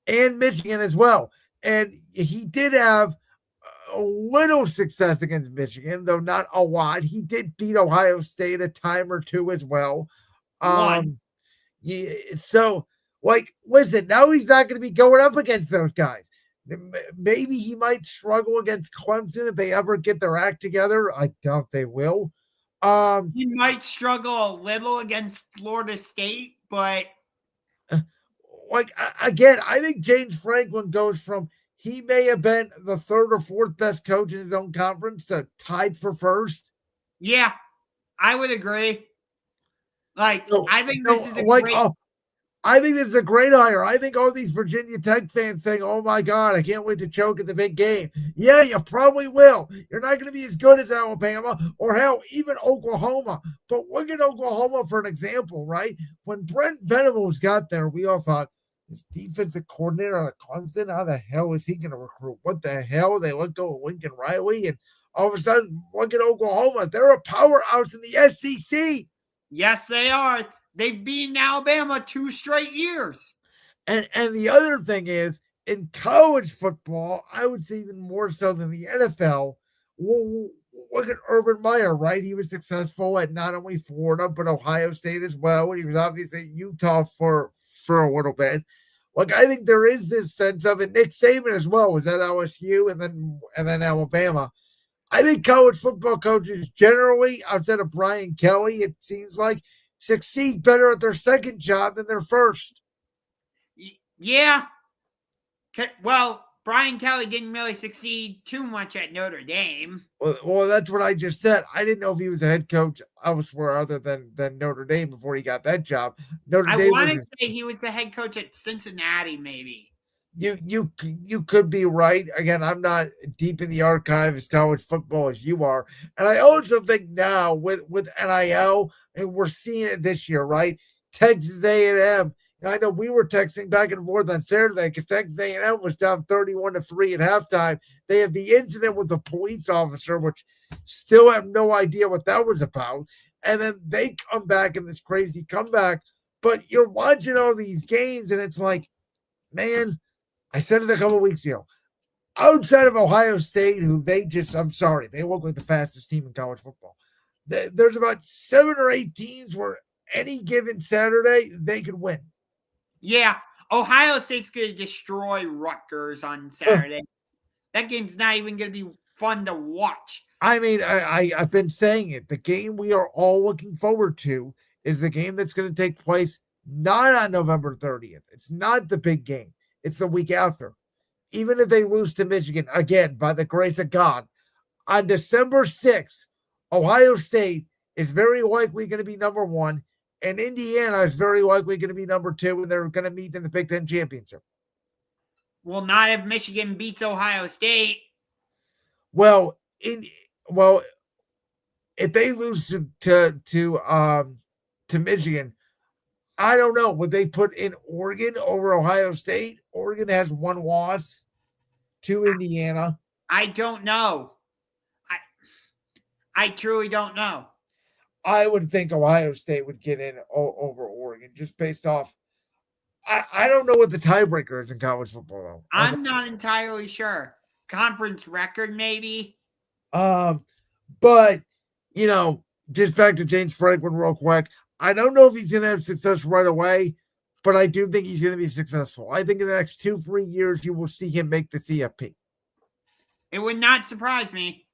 [SPEAKER 3] And Michigan as well. And he did have a little success against Michigan, though not a lot. He did beat Ohio State a time or two as well. So, listen, now he's not going to be going up against those guys. Maybe he might struggle against Clemson if they ever get their act together. I doubt they will.
[SPEAKER 2] He might struggle a little against Florida State, but
[SPEAKER 3] again, I think James Franklin goes from he may have been the third or fourth best coach in his own conference, tied for first.
[SPEAKER 2] Yeah, I would agree. I think this is a great.
[SPEAKER 3] I think this is a great hire. I think all these Virginia Tech fans saying, oh my God, I can't wait to choke at the big game. Yeah, you probably will. You're not going to be as good as Alabama or hell, even Oklahoma. But look at Oklahoma for an example, right? When Brent Venables got there, we all thought, this defensive coordinator out of Clemson, how the hell is he going to recruit? What the hell? They let go of Lincoln Riley, and all of a sudden, look at Oklahoma. They're a powerhouse in the SEC.
[SPEAKER 2] Yes, they are. They've beaten Alabama 2 straight years.
[SPEAKER 3] And the other thing is, in college football, I would say even more so than the NFL, look at Urban Meyer, right? He was successful at not only Florida, but Ohio State as well. And he was obviously at Utah for a little bit. I think there is this sense of it. Nick Saban as well was at LSU and then Alabama. I think college football coaches generally, outside of Brian Kelly, it seems like, succeed better at their second job than their first.
[SPEAKER 2] Yeah. Well, Brian Kelly didn't really succeed too much at Notre Dame.
[SPEAKER 3] Well, that's what I just said. I didn't know if he was a head coach elsewhere other than Notre Dame before he got that job.
[SPEAKER 2] I want to say he was the head coach at Cincinnati, maybe.
[SPEAKER 3] You could be right. Again, I'm not deep in the archive as college football as you are. And I also think now with NIL, and we're seeing it this year, right? Texas A&M. I know we were texting back and forth on Saturday because Texas A&M was down 31-3 at halftime. They had the incident with the police officer, which still have no idea what that was about. And then they come back in this crazy comeback. But you're watching all these games, and it's like, man, I said it a couple of weeks ago. Outside of Ohio State, who they look like the fastest team in college football. There's about 7 or 8 teams where any given Saturday they could win.
[SPEAKER 2] Yeah, Ohio State's going to destroy Rutgers on Saturday. That game's not even going to be fun to watch.
[SPEAKER 3] I mean, I've been saying it. The game we are all looking forward to is the game that's going to take place not on November 30th. It's not the big game. It's the week after. Even if they lose to Michigan, again, by the grace of God, on December 6th, Ohio State is very likely going to be number 1, and Indiana is very likely going to be number 2, and they're going to meet in the Big Ten Championship.
[SPEAKER 2] Well, not if Michigan beats Ohio State.
[SPEAKER 3] Well, if they lose to Michigan, I don't know. Would they put in Oregon over Ohio State? Oregon has 1 loss to Indiana.
[SPEAKER 2] I don't know. I truly don't know.
[SPEAKER 3] I would think Ohio State would get in over Oregon just based off. I don't know what the tiebreaker is in college football, though.
[SPEAKER 2] I'm not entirely sure. Conference record, maybe.
[SPEAKER 3] But, just back to James Franklin real quick. I don't know if he's going to have success right away, but I do think he's going to be successful. I think in the next 2-3 years, you will see him make the CFP.
[SPEAKER 2] It would not surprise me.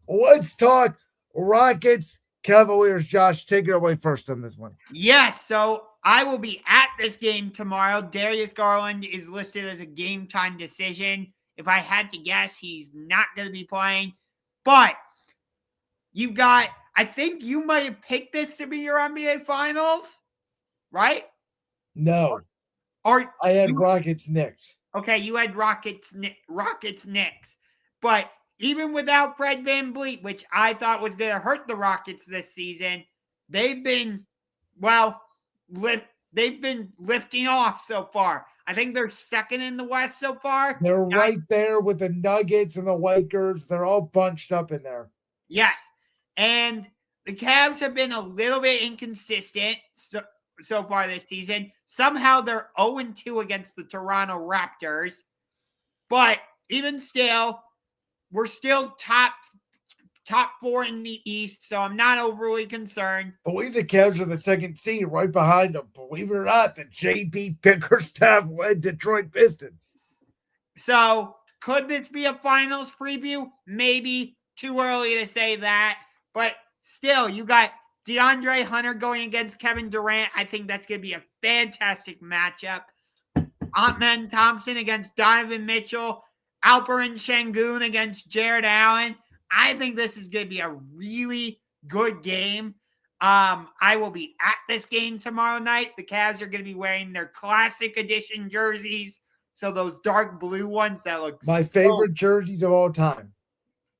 [SPEAKER 3] Let's talk Rockets, Cavaliers. Josh, take it away first on this one.
[SPEAKER 2] Yes, so I will be at this game tomorrow. Darius Garland is listed as a game-time decision. If I had to guess, he's not going to be playing. But you got, I think you might have picked this to be your NBA Finals, right?
[SPEAKER 3] No.
[SPEAKER 2] Or
[SPEAKER 3] I had Rockets Knicks.
[SPEAKER 2] Okay, you had Rockets Knicks. But even without Fred VanVleet, which I thought was going to hurt the Rockets this season, they've been lifting off so far. I think they're second in the West so far.
[SPEAKER 3] They're right there with the Nuggets and the Lakers. They're all bunched up in there.
[SPEAKER 2] Yes. And the Cavs have been a little bit inconsistent so far this season. Somehow they're 0-2 against the Toronto Raptors. But even still, we're still top 4 in the East, so I'm not overly concerned.
[SPEAKER 3] Believe the Cavs are the second seed right behind them. Believe it or not, the JB Bickerstaff-led Detroit Pistons.
[SPEAKER 2] So could this be a finals preview? Maybe. Too early to say that. But still, you got DeAndre Hunter going against Kevin Durant. I think that's going to be a fantastic matchup. Amen Thompson against Donovan Mitchell. Alperen Şengün against Jared Allen. I think this is going to be a really good game. I will be at this game tomorrow night. The Cavs are going to be wearing their classic edition jerseys. So those dark blue ones that look
[SPEAKER 3] my favorite jerseys of all time.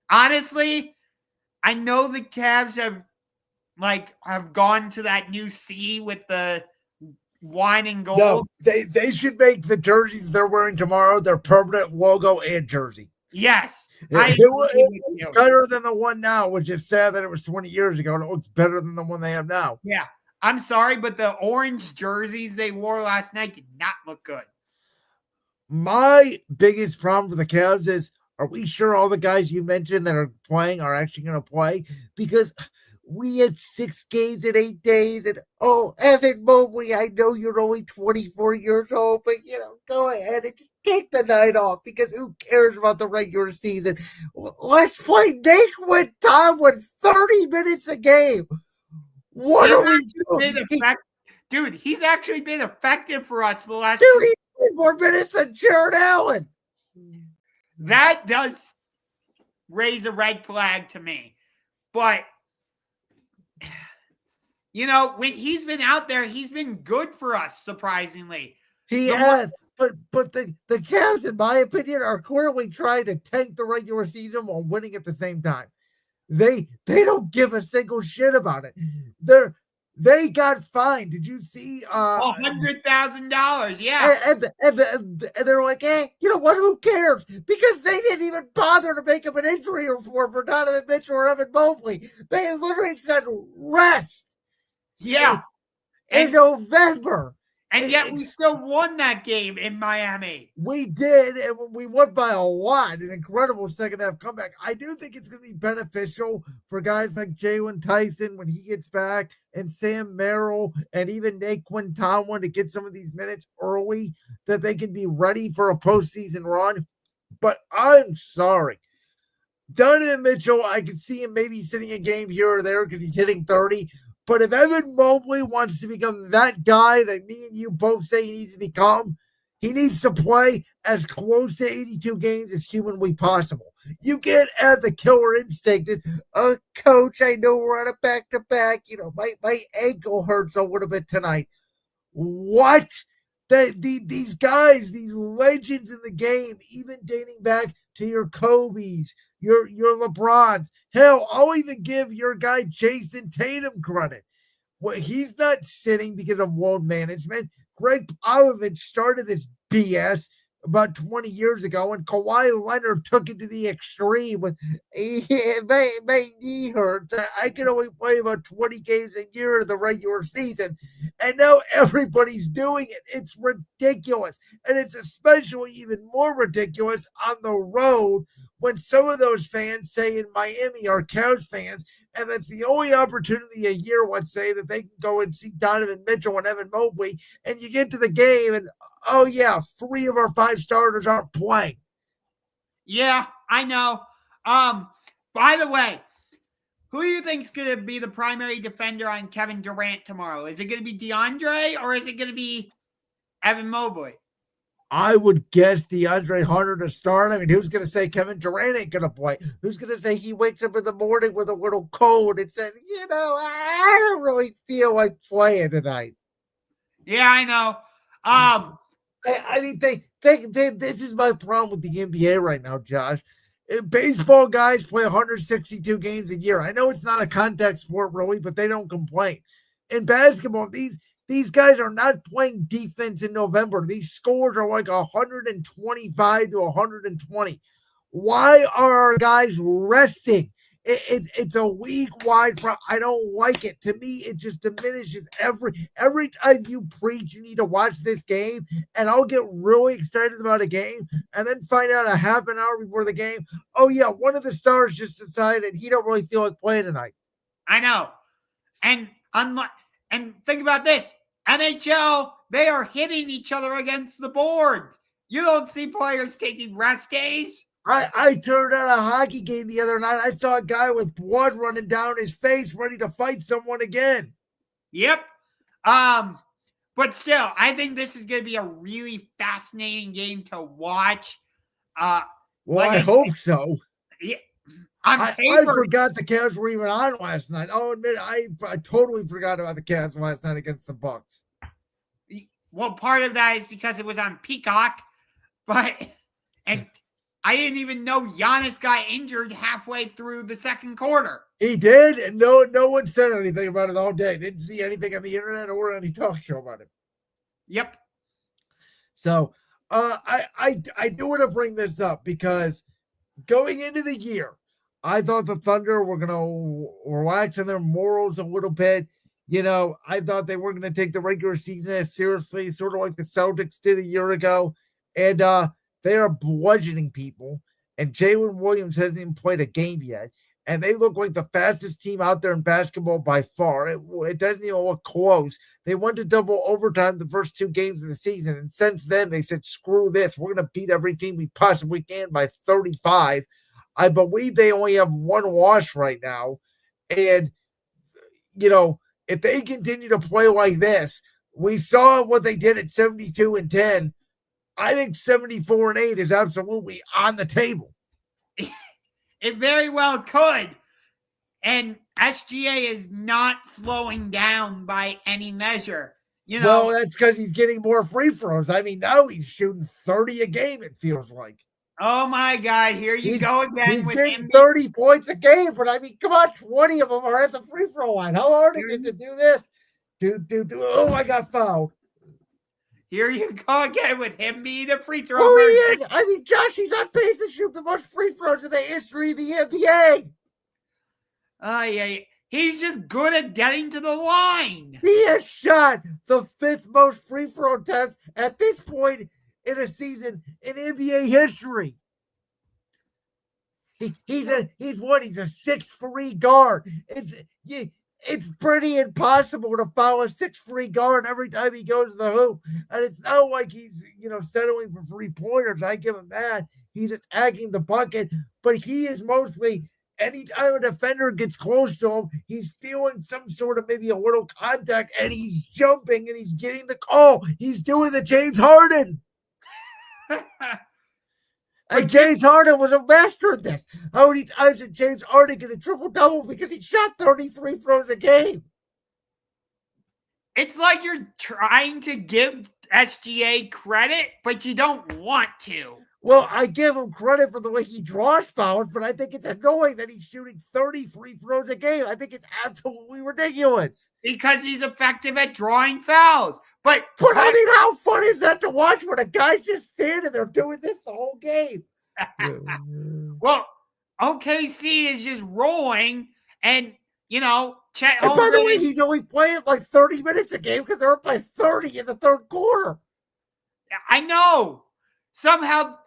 [SPEAKER 2] Honestly, I know the Cavs have gone to that new C with the wine and gold.
[SPEAKER 3] No, they should make the jerseys they're wearing tomorrow their permanent logo and jersey.
[SPEAKER 2] Yes.
[SPEAKER 3] It's better than the one now, which is sad that it was 20 years ago, and it looks better than the one they have now.
[SPEAKER 2] Yeah. I'm sorry, but the orange jerseys they wore last night did not look good.
[SPEAKER 3] My biggest problem with the Cavs is, are we sure all the guys you mentioned that are playing are actually going to play? Because we had 6 games in 8 days, and Evan Mobley, I know you're only 24 years old, but go ahead and just take the night off, because who cares about the regular season? Let's play Nate Tomlin 30 minutes a game. What are we doing?
[SPEAKER 2] Dude, he's actually been effective for us the last
[SPEAKER 3] 2 more minutes than Jared Allen.
[SPEAKER 2] That does raise a red flag to me. But, when he's been out there, he's been good for us, surprisingly.
[SPEAKER 3] He has. But the Cavs, in my opinion, are clearly trying to tank the regular season while winning at the same time. They don't give a single shit about it. They got fined. Did you see?
[SPEAKER 2] $100,000. Yeah.
[SPEAKER 3] And they're like, you know what? Who cares? Because they didn't even bother to make him an injury report for Donovan Mitchell or Evan Mobley. They literally said rest.
[SPEAKER 2] Yeah.
[SPEAKER 3] In November.
[SPEAKER 2] And yet we still won that game in Miami.
[SPEAKER 3] We did, and we won by a lot. An incredible second-half comeback. I do think it's going to be beneficial for guys like Jalen Tyson when he gets back, and Sam Merrill, and even Naquan Tomlin to get some of these minutes early, that they can be ready for a postseason run. But I'm sorry. Donovan Mitchell, I could see him maybe sitting a game here or there because he's hitting 30. But if Evan Mobley wants to become that guy that me and you both say he needs to become, he needs to play as close to 82 games as humanly possible. You can't add the killer instinct. Coach, I know we're on a back-to-back. My ankle hurts a little bit tonight. What? These guys, these legends in the game, even dating back to your Kobe's, your LeBrons. Hell, I'll even give your guy Jason Tatum credit. Well, he's not sitting because of load management. Greg Popovich started this BS about 20 years ago, and Kawhi Leonard took it to the extreme with my knee hurts. I can only play about 20 games a year in the regular season. And now everybody's doing it. It's ridiculous. And it's especially even more ridiculous on the road when some of those fans, say in Miami, are Cavs fans, and that's the only opportunity a year, let's say, that they can go and see Donovan Mitchell and Evan Mobley, and you get to the game and, oh yeah, 3 of our 5 starters aren't playing.
[SPEAKER 2] Yeah, I know. By the way, who do you think is going to be the primary defender on Kevin Durant tomorrow? Is it going to be DeAndre or is it going to be Evan Mobley?
[SPEAKER 3] I would guess DeAndre Hunter to start. I mean, who's going to say Kevin Durant ain't going to play? Who's going to say he wakes up in the morning with a little cold and says, I don't really feel like playing tonight?
[SPEAKER 2] Yeah, I know.
[SPEAKER 3] I mean, this is my problem with the NBA right now, Josh. Baseball guys play 162 games a year. I know it's not a contact sport, really, but they don't complain. In basketball, these guys are not playing defense in November. These scores are like 125 to 120. Why are our guys resting? It's a league-wide problem. I don't like it. To me, it just diminishes every time you preach you need to watch this game, and I'll get really excited about a game and then find out a half an hour before the game, oh yeah, one of the stars just decided he don't really feel like playing tonight.
[SPEAKER 2] I know. And think about this. NHL, they are hitting each other against the boards. You don't see players taking rest days.
[SPEAKER 3] I turned on a hockey game the other night. I saw a guy with blood running down his face ready to fight someone again.
[SPEAKER 2] Yep. But still, I think this is going to be a really fascinating game to watch.
[SPEAKER 3] Well, like I hope so.
[SPEAKER 2] Yeah.
[SPEAKER 3] I forgot the Cavs were even on last night. I'll admit, I totally forgot about the Cavs last night against the Bucks.
[SPEAKER 2] Well, part of that is because it was on Peacock, and I didn't even know Giannis got injured halfway through the second quarter.
[SPEAKER 3] He did, and no one said anything about it all day. Didn't see anything on the internet or any talk show about it.
[SPEAKER 2] Yep.
[SPEAKER 3] So, I do want to bring this up because going into the year, I thought the Thunder were going to relax on their morals a little bit. I thought they weren't going to take the regular season as seriously, sort of like the Celtics did a year ago. And they are bludgeoning people. And Jalen Williams hasn't even played a game yet. And they look like the fastest team out there in basketball by far. It doesn't even look close. They went to double overtime the first 2 games of the season. And since then, they said, screw this. We're going to beat every team we possibly can by 35. I believe they only have 1 loss right now. And, if they continue to play like this, we saw what they did at 72-10. I think 74-8 is absolutely on the table.
[SPEAKER 2] It very well could. And SGA is not slowing down by any measure.
[SPEAKER 3] Well, that's because he's getting more free throws. I mean, now he's shooting 30 a game, it feels like.
[SPEAKER 2] Oh, my God. Here you go again.
[SPEAKER 3] He's getting 30 points a game, but I mean, come on, 20 of them are at the free throw line. How hard is it to do this? Oh, I got fouled.
[SPEAKER 2] Here you go again with him being a free throw.
[SPEAKER 3] Oh, he is. I mean, Josh, he's on pace to shoot the most free throws in the history of the NBA.
[SPEAKER 2] Yeah. He's just good at getting to the line.
[SPEAKER 3] He has shot the 5th most free throw attempts at this point in a season in NBA history. He's a 6'3" guard. It's pretty impossible to foul a 6'3" guard every time he goes to the hoop. And it's not like he's, settling for 3-pointers. I give him that. He's attacking the bucket, but he is mostly anytime a defender gets close to him, he's feeling some sort of maybe a little contact, and he's jumping and he's getting the call. He's doing the James Harden. And James Harden was a master at this. How many times did James Harden get a triple-double because he shot 30 free throws a game?
[SPEAKER 2] It's like you're trying to give SGA credit, but you don't want to.
[SPEAKER 3] Well, I give him credit for the way he draws fouls, but I think it's annoying that he's shooting 30 free throws a game. I think it's absolutely ridiculous.
[SPEAKER 2] Because he's effective at drawing fouls. But
[SPEAKER 3] I mean, how fun is that to watch when a guy's just standing there doing this the whole game?
[SPEAKER 2] Well, OKC is just rolling, and, Chet
[SPEAKER 3] And by the way, he's only playing like 30 minutes a game because they're up by 30 in the third quarter.
[SPEAKER 2] I know. Somehow,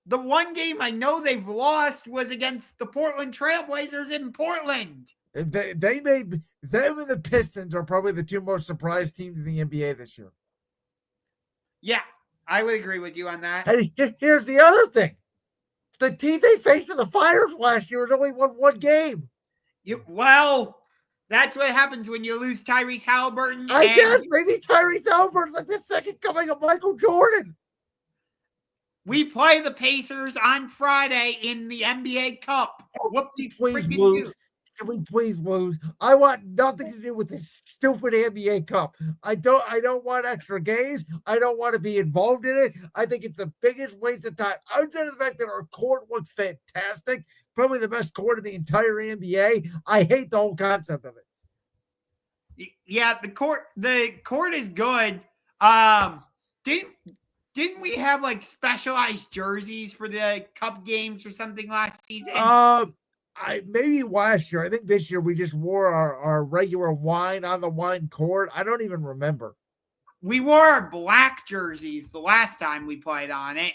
[SPEAKER 2] the one game I know they've lost was against the Portland Trailblazers in Portland.
[SPEAKER 3] They made them and the Pistons are probably the two most surprised teams in the NBA this year.
[SPEAKER 2] Yeah, I would agree with you on that.
[SPEAKER 3] And here's the other thing. The team they faced in the finals last year has only won one game.
[SPEAKER 2] Well, that's what happens when you lose Tyrese Halliburton.
[SPEAKER 3] I guess maybe Tyrese Halliburton's like the second coming of Michael Jordan.
[SPEAKER 2] We play the Pacers on Friday in the NBA Cup.
[SPEAKER 3] Please lose. Can we please lose? I want nothing to do with this stupid NBA Cup. I don't want extra games. I don't want to be involved in it. I think it's the biggest waste of time. Outside of the fact that our court looks fantastic, probably the best court in the entire NBA, I hate the whole concept of it.
[SPEAKER 2] Yeah, the court is good. Didn't we have like specialized jerseys for the Cup games or something last season?
[SPEAKER 3] Maybe last year. I think this year we just wore our regular wine on the wine court. I don't even remember.
[SPEAKER 2] We wore our black jerseys the last time we played on it.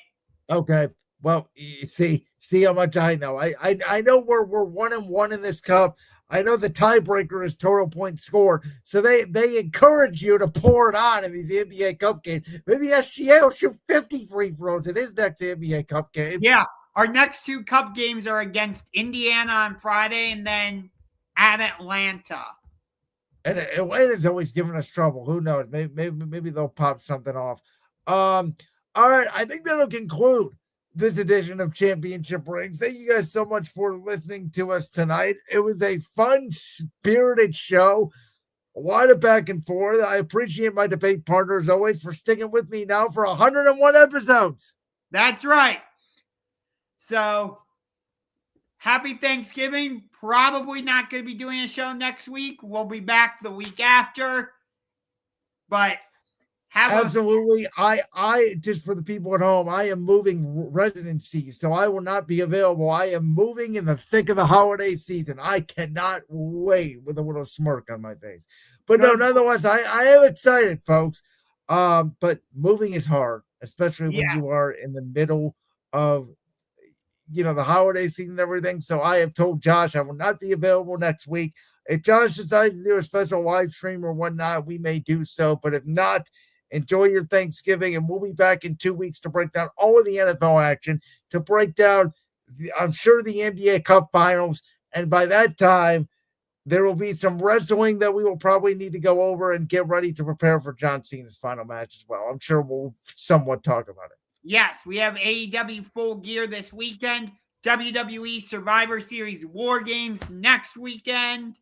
[SPEAKER 3] Okay. Well, see how much I know. I know we're 1-1 in this cup. I know the tiebreaker is total points scored. So they encourage you to pour it on in these NBA Cup games. Maybe SGA will shoot 50 free throws in his next NBA Cup game.
[SPEAKER 2] Yeah. Our next two Cup games are against Indiana on Friday and then at Atlanta.
[SPEAKER 3] And Atlanta's always giving us trouble. Who knows? Maybe they'll pop something off. All right. I think that'll conclude this edition of Championship Rings. Thank you guys so much for listening to us tonight. It was a fun, spirited show. A lot of back and forth. I appreciate my debate partner, as always, for sticking with me now for 101 episodes.
[SPEAKER 2] That's right. So, happy Thanksgiving. Probably not going to be doing a show next week. We'll be back the week after. But
[SPEAKER 3] absolutely. I just for the people at home, I am moving residencies, so I will not be available. I am moving in the thick of the holiday season. I cannot wait with a little smirk on my face. But no, nonetheless, I am excited, folks. But moving is hard, especially when you are in the middle of the holiday season and everything. So I have told Josh I will not be available next week. If Josh decides to do a special live stream or whatnot, we may do so. But if not, enjoy your Thanksgiving, and we'll be back in 2 weeks to break down all of the NFL action, to break down, I'm sure, the NBA Cup Finals. And by that time, there will be some wrestling that we will probably need to go over and get ready to prepare for John Cena's final match as well. I'm sure we'll somewhat talk about it.
[SPEAKER 2] Yes, we have AEW Full Gear this weekend. WWE Survivor Series War Games next weekend.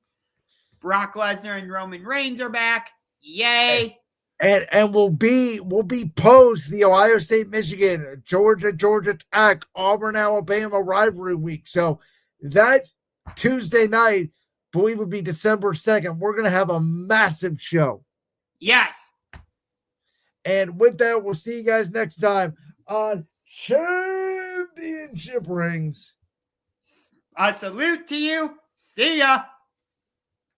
[SPEAKER 2] Brock Lesnar and Roman Reigns are back. Yay.
[SPEAKER 3] And we'll be post the Ohio State, Michigan, Georgia Tech, Auburn, Alabama rivalry week. So that Tuesday night, I believe would be December 2nd, we're going to have a massive show.
[SPEAKER 2] Yes.
[SPEAKER 3] And with that, we'll see you guys next time on Championship Rings.
[SPEAKER 2] A salute to you. See ya.